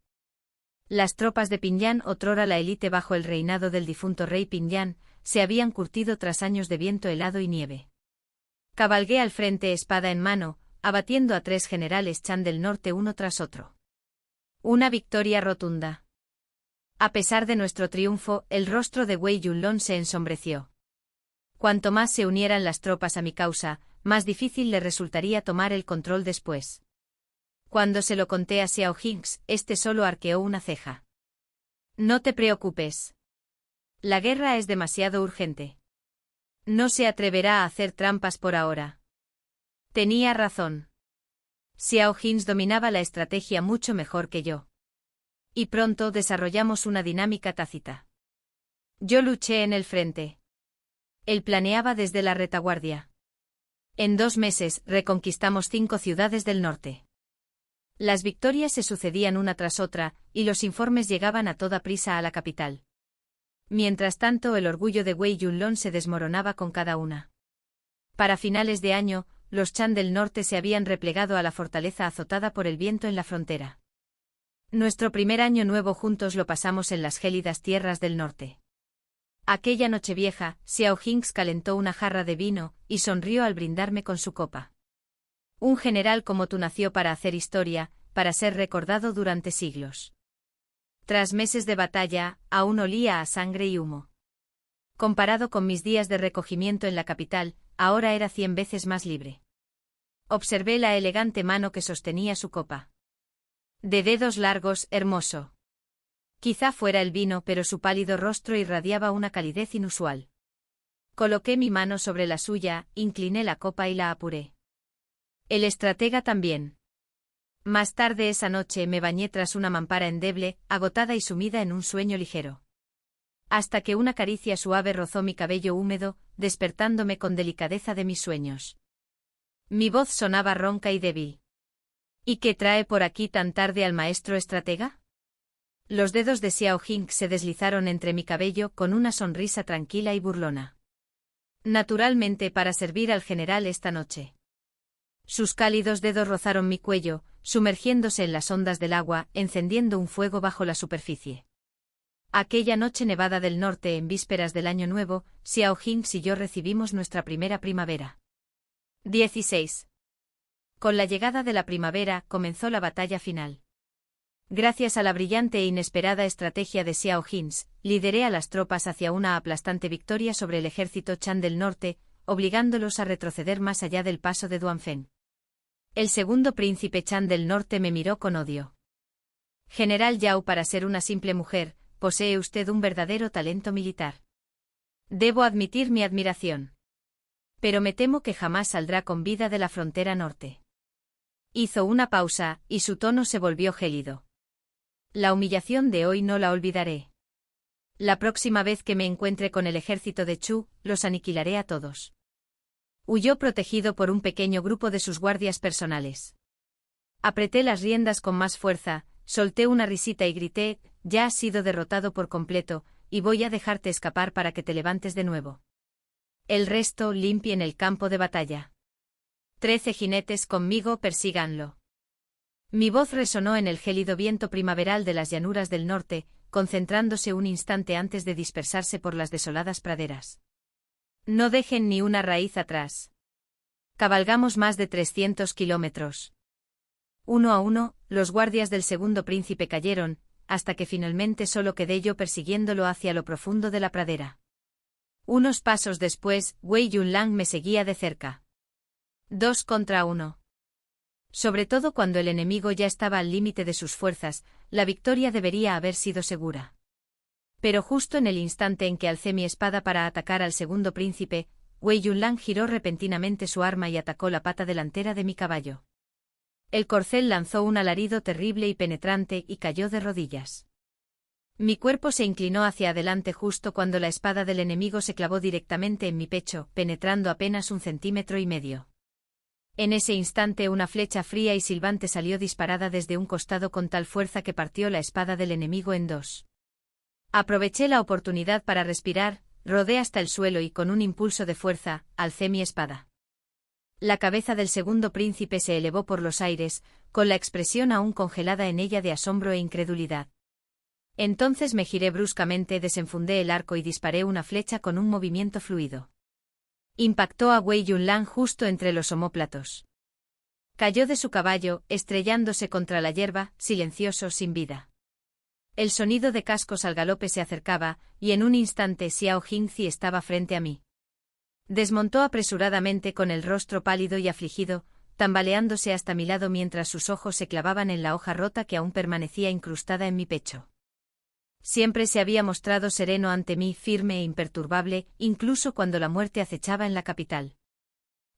Las tropas de Pingyang, otrora la élite bajo el reinado del difunto rey Pingyang, se habían curtido tras años de viento helado y nieve. Cabalgué al frente espada en mano, abatiendo a 3 generales Chan del norte uno tras otro. Una victoria rotunda. A pesar de nuestro triunfo, el rostro de Wei Yunlong se ensombreció. Cuanto más se unieran las tropas a mi causa, más difícil le resultaría tomar el control después. Cuando se lo conté a Xiao Jingzi, este solo arqueó una ceja. No te preocupes. La guerra es demasiado urgente. No se atreverá a hacer trampas por ahora. Tenía razón. Xiao Jingzi dominaba la estrategia mucho mejor que yo. Y pronto desarrollamos una dinámica tácita. Yo luché en el frente. Él planeaba desde la retaguardia. En 2 meses, reconquistamos 5 ciudades del norte. Las victorias se sucedían una tras otra, y los informes llegaban a toda prisa a la capital. Mientras tanto, el orgullo de Wei Yunlong se desmoronaba con cada una. Para finales de año, los Chan del norte se habían replegado a la fortaleza azotada por el viento en la frontera. Nuestro primer año nuevo juntos lo pasamos en las gélidas tierras del norte. Aquella nochevieja, Xiao Hinks calentó una jarra de vino y sonrió al brindarme con su copa. Un general como tú nació para hacer historia, para ser recordado durante siglos. Tras meses de batalla, aún olía a sangre y humo. Comparado con mis días de recogimiento en la capital, ahora era 100 veces más libre. Observé la elegante mano que sostenía su copa. De dedos largos, hermoso. Quizá fuera el vino, pero su pálido rostro irradiaba una calidez inusual. Coloqué mi mano sobre la suya, incliné la copa y la apuré. El estratega también. Más tarde esa noche me bañé tras una mampara endeble, agotada y sumida en un sueño ligero. Hasta que una caricia suave rozó mi cabello húmedo, despertándome con delicadeza de mis sueños. Mi voz sonaba ronca y débil. ¿Y qué trae por aquí tan tarde al maestro estratega? Los dedos de Xiao Hinks se deslizaron entre mi cabello con una sonrisa tranquila y burlona. Naturalmente para servir al general esta noche. Sus cálidos dedos rozaron mi cuello, sumergiéndose en las ondas del agua, encendiendo un fuego bajo la superficie. Aquella noche nevada del norte en vísperas del Año Nuevo, Xiao Hinks y yo recibimos nuestra primera primavera. 16. Con la llegada de la primavera comenzó la batalla final. Gracias a la brillante e inesperada estrategia de Xiao Hinks, lideré a las tropas hacia una aplastante victoria sobre el ejército Chan del norte, obligándolos a retroceder más allá del paso de Duanfen. El segundo príncipe Chan del norte me miró con odio. General Yao, para ser una simple mujer, posee usted un verdadero talento militar. Debo admitir mi admiración. Pero me temo que jamás saldrá con vida de la frontera norte. Hizo una pausa, y su tono se volvió gélido. La humillación de hoy no la olvidaré. La próxima vez que me encuentre con el ejército de Chu, los aniquilaré a todos. Huyó protegido por un pequeño grupo de sus guardias personales. Apreté las riendas con más fuerza, solté una risita y grité: ya has sido derrotado por completo, y voy a dejarte escapar para que te levantes de nuevo. El resto limpie en el campo de batalla. 13 jinetes conmigo, persíganlo. Mi voz resonó en el gélido viento primaveral de las llanuras del norte, concentrándose un instante antes de dispersarse por las desoladas praderas. No dejen ni una raíz atrás. Cabalgamos más de 300 kilómetros. Uno a uno, los guardias del segundo príncipe cayeron, hasta que finalmente solo quedé yo persiguiéndolo hacia lo profundo de la pradera. Unos pasos después, Wei Yunlang me seguía de cerca. 2 contra 1. Sobre todo cuando el enemigo ya estaba al límite de sus fuerzas, la victoria debería haber sido segura. Pero justo en el instante en que alcé mi espada para atacar al segundo príncipe, Wei Yunlang giró repentinamente su arma y atacó la pata delantera de mi caballo. El corcel lanzó un alarido terrible y penetrante y cayó de rodillas. Mi cuerpo se inclinó hacia adelante justo cuando la espada del enemigo se clavó directamente en mi pecho, penetrando apenas 1,5 centímetros. En ese instante una flecha fría y silbante salió disparada desde un costado con tal fuerza que partió la espada del enemigo en dos. Aproveché la oportunidad para respirar, rodé hasta el suelo y con un impulso de fuerza, alcé mi espada. La cabeza del segundo príncipe se elevó por los aires, con la expresión aún congelada en ella de asombro e incredulidad. Entonces me giré bruscamente, desenfundé el arco y disparé una flecha con un movimiento fluido. Impactó a Wei Yunlang justo entre los omóplatos. Cayó de su caballo, estrellándose contra la hierba, silencioso, sin vida. El sonido de cascos al galope se acercaba, y en un instante Xiao Hinzi estaba frente a mí. Desmontó apresuradamente con el rostro pálido y afligido, tambaleándose hasta mi lado mientras sus ojos se clavaban en la hoja rota que aún permanecía incrustada en mi pecho. Siempre se había mostrado sereno ante mí, firme e imperturbable, incluso cuando la muerte acechaba en la capital.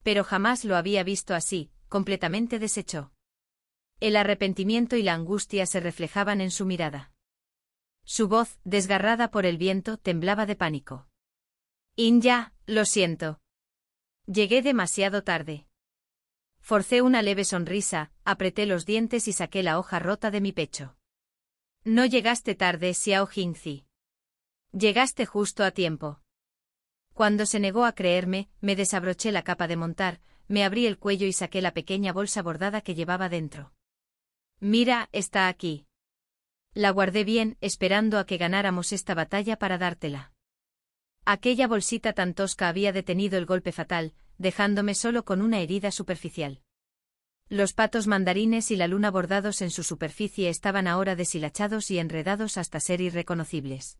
Pero jamás lo había visto así, completamente deshecho. El arrepentimiento y la angustia se reflejaban en su mirada. Su voz, desgarrada por el viento, temblaba de pánico. Inya, lo siento. Llegué demasiado tarde. Forcé una leve sonrisa, apreté los dientes y saqué la hoja rota de mi pecho. No llegaste tarde, Xiao Hinzi. Llegaste justo a tiempo. Cuando se negó a creerme, me desabroché la capa de montar, me abrí el cuello y saqué la pequeña bolsa bordada que llevaba dentro. Mira, está aquí. La guardé bien, esperando a que ganáramos esta batalla para dártela. Aquella bolsita tan tosca había detenido el golpe fatal, dejándome solo con una herida superficial. Los patos mandarines y la luna bordados en su superficie estaban ahora deshilachados y enredados hasta ser irreconocibles.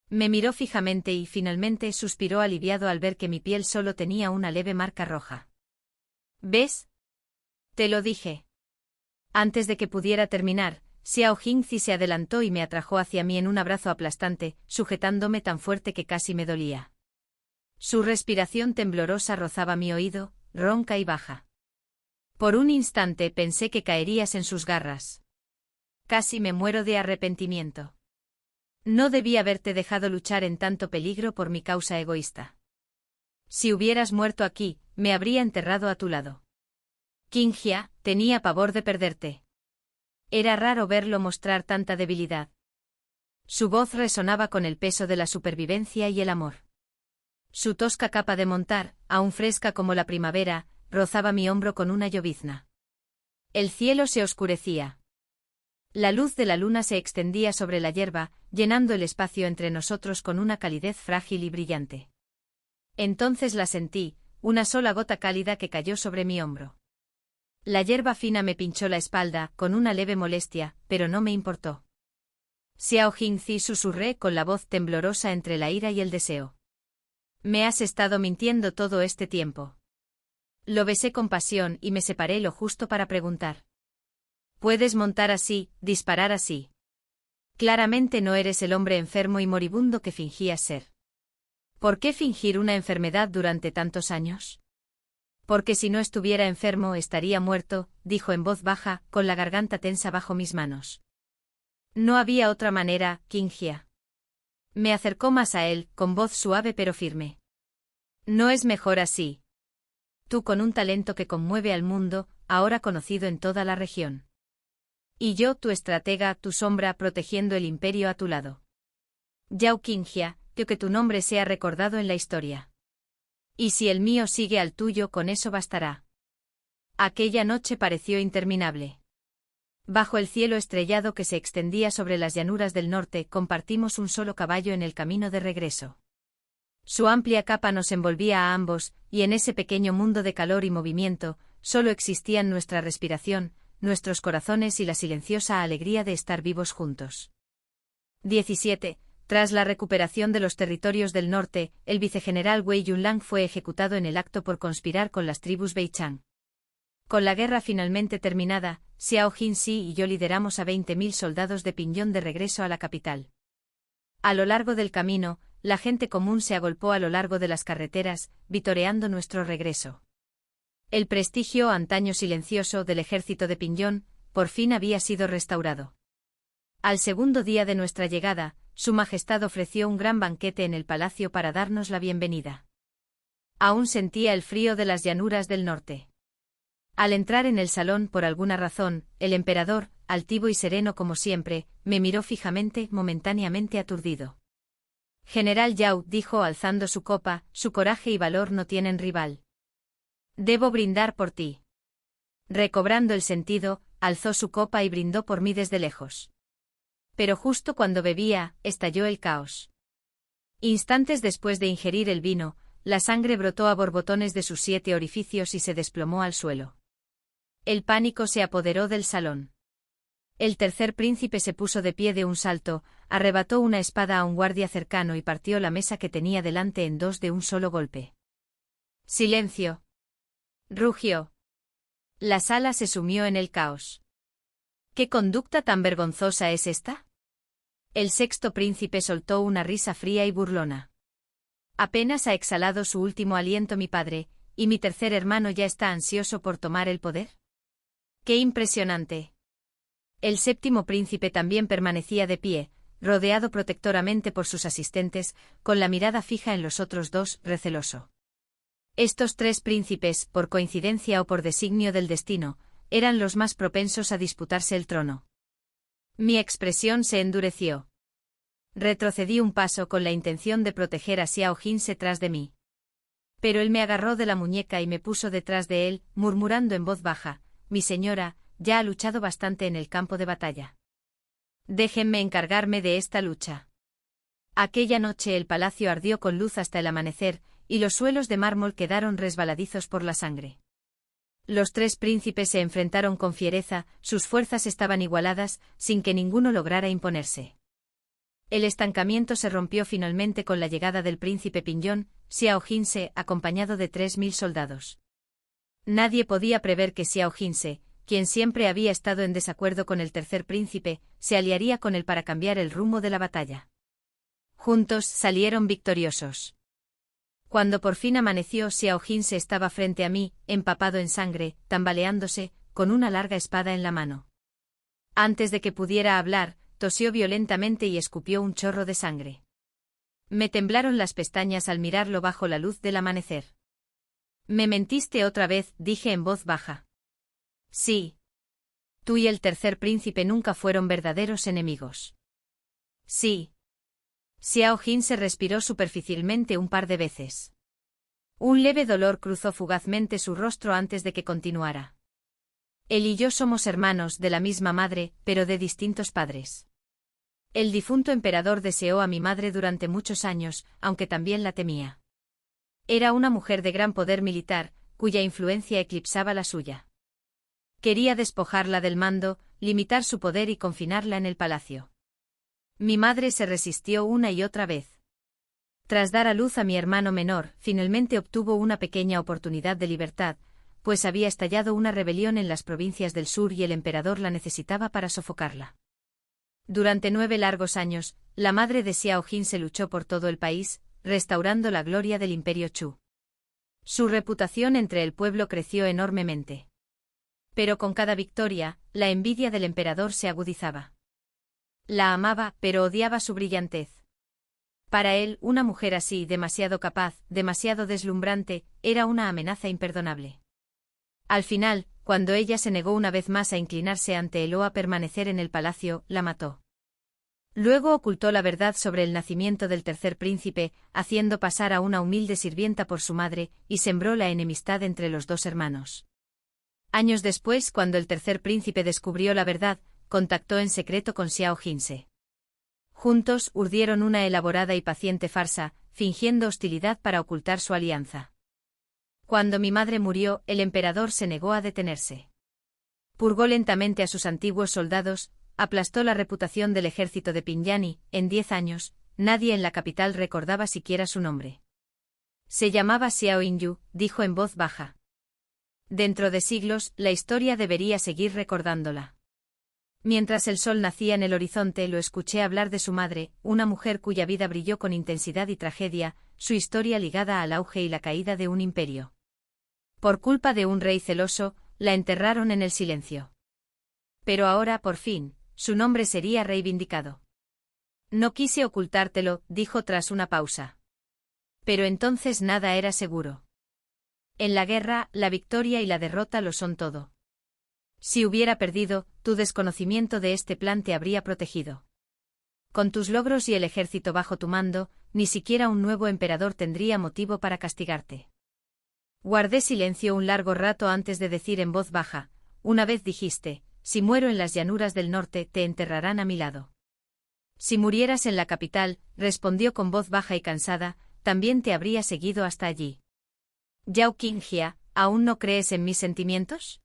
Me miró fijamente y finalmente suspiró aliviado al ver que mi piel solo tenía una leve marca roja. ¿Ves? Te lo dije. Antes de que pudiera terminar, Xiao Jingzi se adelantó y me atrajo hacia mí en un abrazo aplastante, sujetándome tan fuerte que casi me dolía. Su respiración temblorosa rozaba mi oído, ronca y baja. Por un instante pensé que caerías en sus garras. Casi me muero de arrepentimiento. No debí haberte dejado luchar en tanto peligro por mi causa egoísta. Si hubieras muerto aquí, me habría enterrado a tu lado. Qingjia, tenía pavor de perderte. Era raro verlo mostrar tanta debilidad. Su voz resonaba con el peso de la supervivencia y el amor. Su tosca capa de montar, aún fresca como la primavera, rozaba mi hombro con una llovizna. El cielo se oscurecía. La luz de la luna se extendía sobre la hierba, llenando el espacio entre nosotros con una calidez frágil y brillante. Entonces la sentí, una sola gota cálida que cayó sobre mi hombro. La hierba fina me pinchó la espalda, con una leve molestia, pero no me importó. Xiao Jingzi, susurré con la voz temblorosa entre la ira y el deseo. Me has estado mintiendo todo este tiempo. Lo besé con pasión y me separé lo justo para preguntar. Puedes montar así, disparar así. Claramente no eres el hombre enfermo y moribundo que fingías ser. ¿Por qué fingir una enfermedad durante tantos años? Porque si no estuviera enfermo estaría muerto, dijo en voz baja, con la garganta tensa bajo mis manos. No había otra manera, Qingjia. Me acercó más a él, con voz suave pero firme. No es mejor así. Tú con un talento que conmueve al mundo, ahora conocido en toda la región. Y yo, tu estratega, tu sombra, protegiendo el imperio a tu lado. Yao Qingjia, que tu nombre sea recordado en la historia. Y si el mío sigue al tuyo, con eso bastará. Aquella noche pareció interminable. Bajo el cielo estrellado que se extendía sobre las llanuras del norte, compartimos un solo caballo en el camino de regreso. Su amplia capa nos envolvía a ambos, y en ese pequeño mundo de calor y movimiento, solo existían nuestra respiración, nuestros corazones y la silenciosa alegría de estar vivos juntos. 17. Tras la recuperación de los territorios del norte, el vicegeneral Wei Yunlang fue ejecutado en el acto por conspirar con las tribus Beichang. Con la guerra finalmente terminada, Xiao Jingzi y yo lideramos a 20.000 soldados de Pingyón de regreso a la capital. A lo largo del camino, la gente común se agolpó a lo largo de las carreteras, vitoreando nuestro regreso. El prestigio antaño silencioso del ejército de Pingyón, por fin había sido restaurado. Al segundo día de nuestra llegada, Su Majestad ofreció un gran banquete en el palacio para darnos la bienvenida. Aún sentía el frío de las llanuras del norte. Al entrar en el salón por alguna razón, el emperador, altivo y sereno como siempre, me miró fijamente, momentáneamente aturdido. General Yao, dijo alzando su copa, su coraje y valor no tienen rival. Debo brindar por ti. Recobrando el sentido, alzó su copa y brindó por mí desde lejos. Pero justo cuando bebía, estalló el caos. Instantes después de ingerir el vino, la sangre brotó a borbotones de sus 7 orificios y se desplomó al suelo. El pánico se apoderó del salón. El tercer príncipe se puso de pie de un salto, arrebató una espada a un guardia cercano y partió la mesa que tenía delante en 2 de un solo golpe. ¡Silencio! Rugió. La sala se sumió en el caos. ¿Qué conducta tan vergonzosa es esta? El sexto príncipe soltó una risa fría y burlona. Apenas ha exhalado su último aliento mi padre, y mi tercer hermano ya está ansioso por tomar el poder. ¡Qué impresionante! El séptimo príncipe también permanecía de pie, rodeado protectoramente por sus asistentes, con la mirada fija en los otros 2, receloso. Estos 3 príncipes, por coincidencia o por designio del destino, eran los más propensos a disputarse el trono. Mi expresión se endureció. Retrocedí un paso con la intención de proteger a Xiao Jingse tras de mí. Pero él me agarró de la muñeca y me puso detrás de él, murmurando en voz baja: «Mi señora, ya ha luchado bastante en el campo de batalla. Déjenme encargarme de esta lucha». Aquella noche el palacio ardió con luz hasta el amanecer, y los suelos de mármol quedaron resbaladizos por la sangre. Los tres príncipes se enfrentaron con fiereza, sus fuerzas estaban igualadas, sin que ninguno lograra imponerse. El estancamiento se rompió finalmente con la llegada del príncipe Pingyón, Xiao Jingse, acompañado de 3000 soldados. Nadie podía prever que Xiao Jingse, quien siempre había estado en desacuerdo con el tercer príncipe, se aliaría con él para cambiar el rumbo de la batalla. Juntos salieron victoriosos. Cuando por fin amaneció, Xiao Jingse estaba frente a mí, empapado en sangre, tambaleándose, con una larga espada en la mano. Antes de que pudiera hablar, tosió violentamente y escupió un chorro de sangre. Me temblaron las pestañas al mirarlo bajo la luz del amanecer. «Me mentiste otra vez», dije en voz baja. «Sí. Tú y el tercer príncipe nunca fueron verdaderos enemigos». «Sí». Xiao Jingse respiró superficialmente un par de veces. Un leve dolor cruzó fugazmente su rostro antes de que continuara. «Él y yo somos hermanos de la misma madre, pero de distintos padres. El difunto emperador deseó a mi madre durante muchos años, aunque también la temía. Era una mujer de gran poder militar, cuya influencia eclipsaba la suya. Quería despojarla del mando, limitar su poder y confinarla en el palacio. Mi madre se resistió una y otra vez. Tras dar a luz a mi hermano menor, finalmente obtuvo una pequeña oportunidad de libertad, pues había estallado una rebelión en las provincias del sur y el emperador la necesitaba para sofocarla. Durante 9 largos años, la madre de Xiao Jingse luchó por todo el país, restaurando la gloria del imperio Chu. Su reputación entre el pueblo creció enormemente. Pero con cada victoria, la envidia del emperador se agudizaba. La amaba, pero odiaba su brillantez. Para él, una mujer así, demasiado capaz, demasiado deslumbrante, era una amenaza imperdonable. Al final, cuando ella se negó una vez más a inclinarse ante él o a permanecer en el palacio, la mató. Luego ocultó la verdad sobre el nacimiento del tercer príncipe, haciendo pasar a una humilde sirvienta por su madre, y sembró la enemistad entre los dos hermanos. Años después, cuando el tercer príncipe descubrió la verdad, contactó en secreto con Xiao Jingse. Juntos urdieron una elaborada y paciente farsa, fingiendo hostilidad para ocultar su alianza. Cuando mi madre murió, el emperador se negó a detenerse. Purgó lentamente a sus antiguos soldados, aplastó la reputación del ejército de Pingyán y, en 10 años, nadie en la capital recordaba siquiera su nombre. Se llamaba Xiao Yingyu, dijo en voz baja. Dentro de siglos, la historia debería seguir recordándola. Mientras el sol nacía en el horizonte, lo escuché hablar de su madre, una mujer cuya vida brilló con intensidad y tragedia, su historia ligada al auge y la caída de un imperio. Por culpa de un rey celoso, la enterraron en el silencio. Pero ahora, por fin, su nombre sería reivindicado. No quise ocultártelo, dijo tras una pausa. Pero entonces nada era seguro. En la guerra, la victoria y la derrota lo son todo. Si hubiera perdido, tu desconocimiento de este plan te habría protegido. Con tus logros y el ejército bajo tu mando, ni siquiera un nuevo emperador tendría motivo para castigarte. Guardé silencio un largo rato antes de decir en voz baja: una vez dijiste, si muero en las llanuras del norte, te enterrarán a mi lado. Si murieras en la capital, respondió con voz baja y cansada, también te habría seguido hasta allí. Yao Qingjia, ¿aún no crees en mis sentimientos?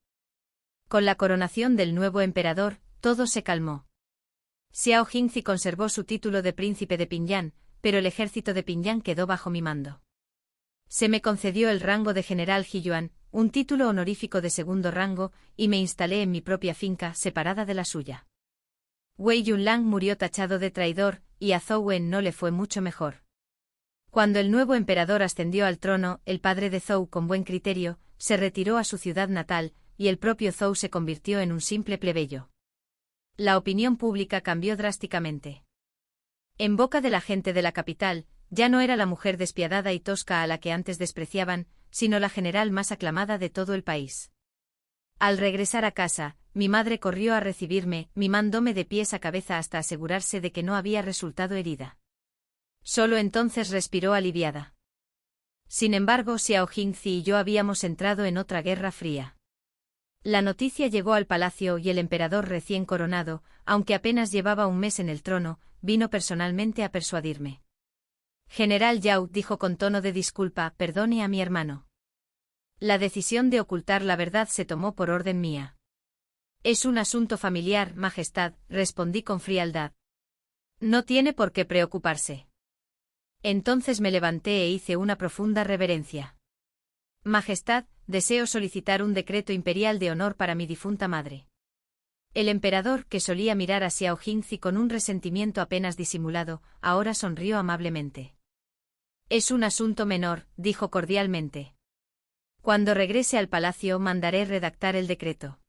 Con la coronación del nuevo emperador, todo se calmó. Xiao Jingzi conservó su título de príncipe de Pingyán, pero el ejército de Pingyán quedó bajo mi mando. Se me concedió el rango de general Jiyuan, un título honorífico de segundo rango, y me instalé en mi propia finca, separada de la suya. Wei Yunlang murió tachado de traidor, y a Zhou Wen no le fue mucho mejor. Cuando el nuevo emperador ascendió al trono, el padre de Zhou, con buen criterio, se retiró a su ciudad natal, y el propio Zhou se convirtió en un simple plebeyo. La opinión pública cambió drásticamente. En boca de la gente de la capital, ya no era la mujer despiadada y tosca a la que antes despreciaban, sino la general más aclamada de todo el país. Al regresar a casa, mi madre corrió a recibirme, mimándome de pies a cabeza hasta asegurarse de que no había resultado herida. Solo entonces respiró aliviada. Sin embargo, Xiao Jingzi y yo habíamos entrado en otra guerra fría. La noticia llegó al palacio y el emperador recién coronado, aunque apenas llevaba un mes en el trono, vino personalmente a persuadirme. General Yao, dijo con tono de disculpa, perdone a mi hermano. La decisión de ocultar la verdad se tomó por orden mía. Es un asunto familiar, Majestad, respondí con frialdad. No tiene por qué preocuparse. Entonces me levanté e hice una profunda reverencia. Majestad, deseo solicitar un decreto imperial de honor para mi difunta madre. El emperador, que solía mirar a Xiao Jingzi con un resentimiento apenas disimulado, ahora sonrió amablemente. Es un asunto menor, dijo cordialmente. Cuando regrese al palacio mandaré redactar el decreto.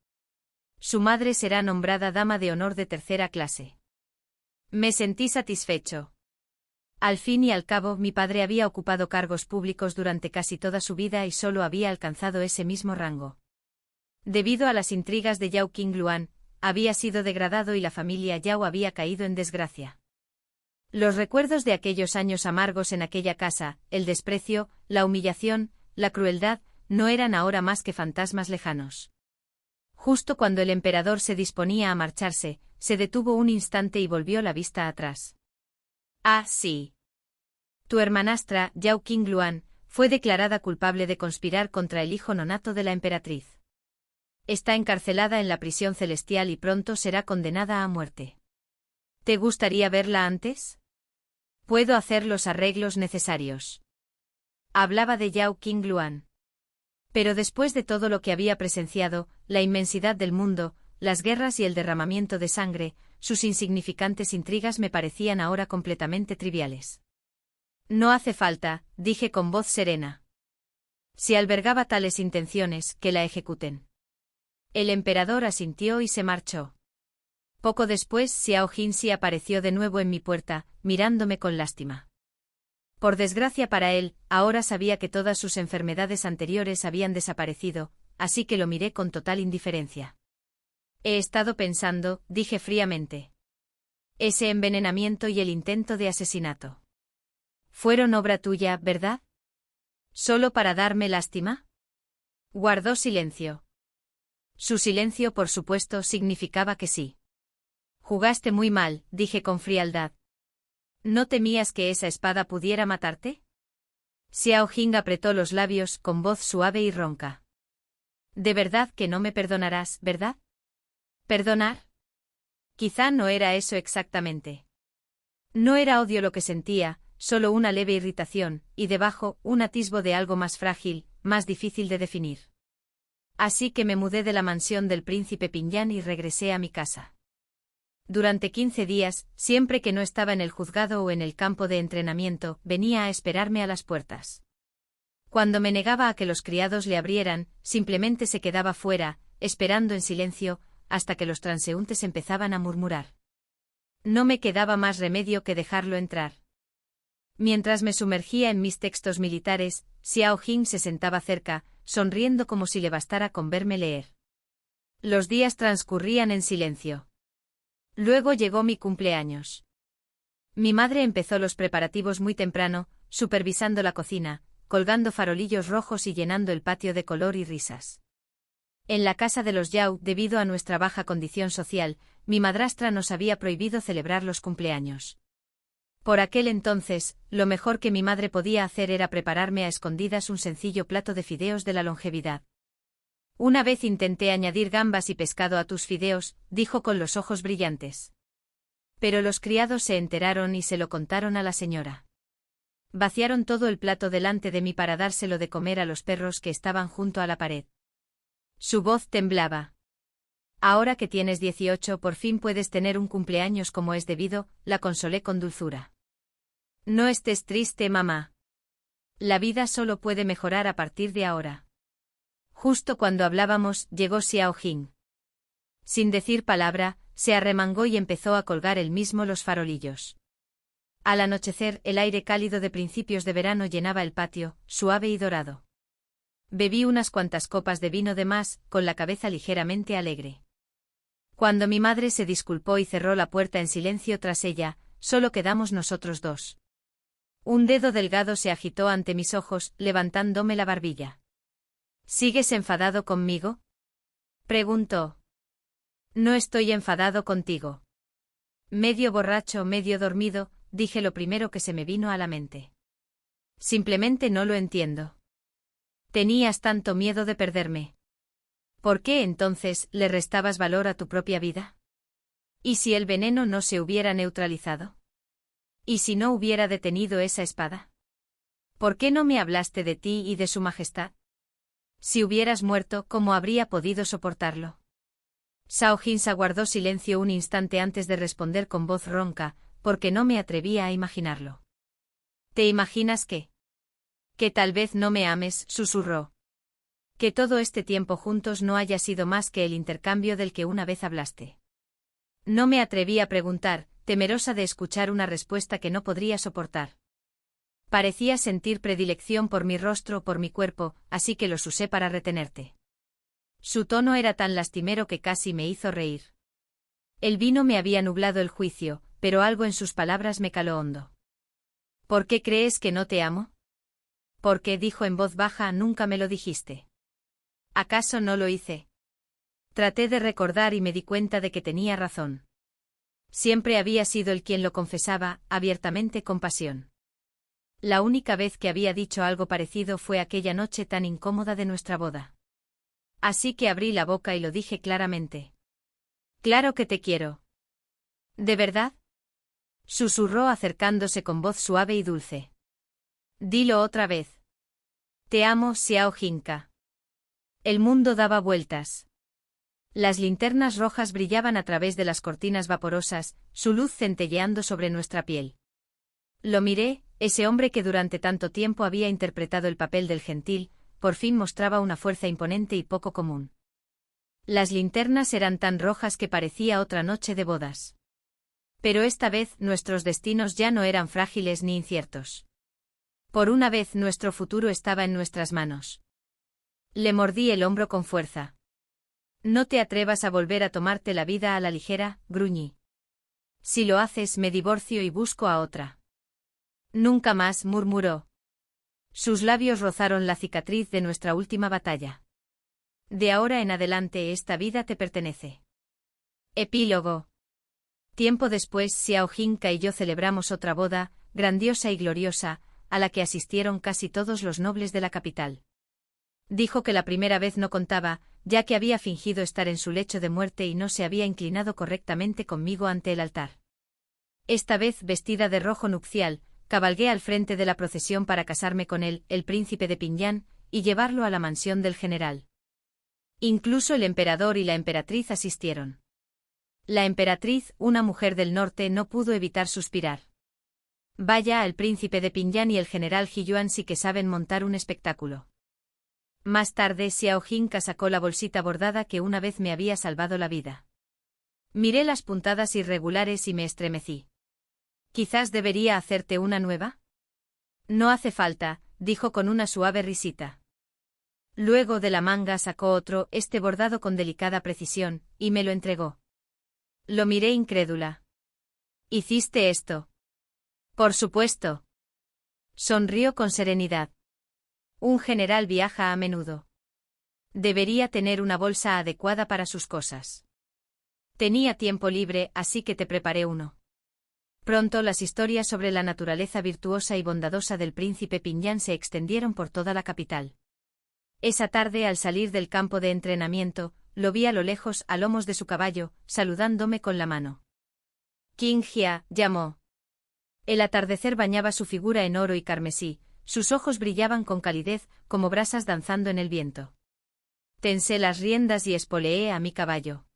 Su madre será nombrada dama de honor de tercera clase. Me sentí satisfecho. Al fin y al cabo, mi padre había ocupado cargos públicos durante casi toda su vida y solo había alcanzado ese mismo rango. Debido a las intrigas de Yao Qingluan, había sido degradado y la familia Yao había caído en desgracia. Los recuerdos de aquellos años amargos en aquella casa, el desprecio, la humillación, la crueldad, no eran ahora más que fantasmas lejanos. Justo cuando el emperador se disponía a marcharse, se detuvo un instante y volvió la vista atrás. Ah, sí. Tu hermanastra, Yao Qingluan, fue declarada culpable de conspirar contra el hijo nonato de la emperatriz. Está encarcelada en la prisión celestial y pronto será condenada a muerte. ¿Te gustaría verla antes? Puedo hacer los arreglos necesarios. Hablaba de Yao Qingluan. Pero después de todo lo que había presenciado, la inmensidad del mundo, las guerras y el derramamiento de sangre, sus insignificantes intrigas me parecían ahora completamente triviales. No hace falta, dije con voz serena. Si albergaba tales intenciones, que la ejecuten. El emperador asintió y se marchó. Poco después, Xiao Jingzi apareció de nuevo en mi puerta, mirándome con lástima. Por desgracia para él, ahora sabía que todas sus enfermedades anteriores habían desaparecido, así que lo miré con total indiferencia. He estado pensando, dije fríamente. Ese envenenamiento y el intento de asesinato. Fueron obra tuya, ¿verdad? ¿Solo para darme lástima? Guardó silencio. Su silencio, por supuesto, significaba que sí. Jugaste muy mal, dije con frialdad. ¿No temías que esa espada pudiera matarte? Xiao Jing apretó los labios con voz suave y ronca. De verdad que no me perdonarás, ¿verdad? ¿Perdonar? Quizá no era eso exactamente. No era odio lo que sentía, solo una leve irritación, y debajo, un atisbo de algo más frágil, más difícil de definir. Así que me mudé de la mansión del príncipe Pinyan y regresé a mi casa. Durante 15 días, siempre que no estaba en el juzgado o en el campo de entrenamiento, venía a esperarme a las puertas. Cuando me negaba a que los criados le abrieran, simplemente se quedaba fuera, esperando en silencio, hasta que los transeúntes empezaban a murmurar. No me quedaba más remedio que dejarlo entrar. Mientras me sumergía en mis textos militares, Xiao Jing se sentaba cerca, sonriendo como si le bastara con verme leer. Los días transcurrían en silencio. Luego llegó mi cumpleaños. Mi madre empezó los preparativos muy temprano, supervisando la cocina, colgando farolillos rojos y llenando el patio de color y risas. En la casa de los Yao, debido a nuestra baja condición social, mi madrastra nos había prohibido celebrar los cumpleaños. Por aquel entonces, lo mejor que mi madre podía hacer era prepararme a escondidas un sencillo plato de fideos de la longevidad. Una vez intenté añadir gambas y pescado a tus fideos, dijo con los ojos brillantes. Pero los criados se enteraron y se lo contaron a la señora. Vaciaron todo el plato delante de mí para dárselo de comer a los perros que estaban junto a la pared. Su voz temblaba. Ahora que tienes 18, por fin puedes tener un cumpleaños como es debido, la consolé con dulzura. No estés triste, mamá. La vida solo puede mejorar a partir de ahora. Justo cuando hablábamos, llegó Xiao Jing. Sin decir palabra, se arremangó y empezó a colgar él mismo los farolillos. Al anochecer, el aire cálido de principios de verano llenaba el patio, suave y dorado. Bebí unas cuantas copas de vino de más, con la cabeza ligeramente alegre. Cuando mi madre se disculpó y cerró la puerta en silencio tras ella, solo quedamos nosotros dos. Un dedo delgado se agitó ante mis ojos, levantándome la barbilla. ¿Sigues enfadado conmigo?, preguntó. No estoy enfadado contigo. Medio borracho, medio dormido, dije lo primero que se me vino a la mente. Simplemente no lo entiendo. ¿Tenías tanto miedo de perderme? ¿Por qué entonces le restabas valor a tu propia vida? ¿Y si el veneno no se hubiera neutralizado? ¿Y si no hubiera detenido esa espada? ¿Por qué no me hablaste de ti y de su majestad? Si hubieras muerto, ¿cómo habría podido soportarlo? Shao Hinsa guardó silencio un instante antes de responder con voz ronca, porque no me atrevía a imaginarlo. ¿Te imaginas qué? Que tal vez no me ames, susurró. Que todo este tiempo juntos no haya sido más que el intercambio del que una vez hablaste. No me atreví a preguntar, temerosa de escuchar una respuesta que no podría soportar. Parecía sentir predilección por mi rostro o por mi cuerpo, así que los usé para retenerte. Su tono era tan lastimero que casi me hizo reír. El vino me había nublado el juicio, pero algo en sus palabras me caló hondo. ¿Por qué crees que no te amo? Porque, dijo en voz baja, nunca me lo dijiste. ¿Acaso no lo hice? Traté de recordar y me di cuenta de que tenía razón. Siempre había sido él quien lo confesaba, abiertamente con pasión. La única vez que había dicho algo parecido fue aquella noche tan incómoda de nuestra boda. Así que abrí la boca y lo dije claramente. Claro que te quiero. ¿De verdad? Susurró acercándose con voz suave y dulce. Dilo otra vez. Te amo, Xiao Jinka. El mundo daba vueltas. Las linternas rojas brillaban a través de las cortinas vaporosas, su luz centelleando sobre nuestra piel. Lo miré, ese hombre que durante tanto tiempo había interpretado el papel del gentil, por fin mostraba una fuerza imponente y poco común. Las linternas eran tan rojas que parecía otra noche de bodas. Pero esta vez nuestros destinos ya no eran frágiles ni inciertos. Por una vez nuestro futuro estaba en nuestras manos. Le mordí el hombro con fuerza. No te atrevas a volver a tomarte la vida a la ligera, gruñí. Si lo haces, me divorcio y busco a otra. Nunca más, murmuró. Sus labios rozaron la cicatriz de nuestra última batalla. De ahora en adelante esta vida te pertenece. Epílogo. Tiempo después, Xiao Jinka y yo celebramos otra boda, grandiosa y gloriosa, a la que asistieron casi todos los nobles de la capital. Dijo que la primera vez no contaba, ya que había fingido estar en su lecho de muerte y no se había inclinado correctamente conmigo ante el altar. Esta vez, vestida de rojo nupcial, cabalgué al frente de la procesión para casarme con él, el príncipe de Pingyán, y llevarlo a la mansión del general. Incluso el emperador y la emperatriz asistieron. La emperatriz, una mujer del norte, no pudo evitar suspirar. Vaya, el príncipe de Pingyán y el general Hiyuan sí que saben montar un espectáculo. Más tarde, Xiao Jinka sacó la bolsita bordada que una vez me había salvado la vida. Miré las puntadas irregulares y me estremecí. ¿Quizás debería hacerte una nueva? No hace falta, dijo con una suave risita. Luego de la manga sacó otro, este bordado con delicada precisión, y me lo entregó. Lo miré incrédula. ¿Hiciste esto? Por supuesto. Sonrió con serenidad. Un general viaja a menudo. Debería tener una bolsa adecuada para sus cosas. Tenía tiempo libre, así que te preparé uno. Pronto las historias sobre la naturaleza virtuosa y bondadosa del príncipe Pingyán se extendieron por toda la capital. Esa tarde, al salir del campo de entrenamiento, lo vi a lo lejos a lomos de su caballo, saludándome con la mano. King Jia, llamó. El atardecer bañaba su figura en oro y carmesí, sus ojos brillaban con calidez, como brasas danzando en el viento. Tensé las riendas y espoleé a mi caballo.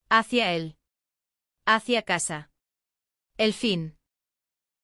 Hacia él. Hacia casa. El fin.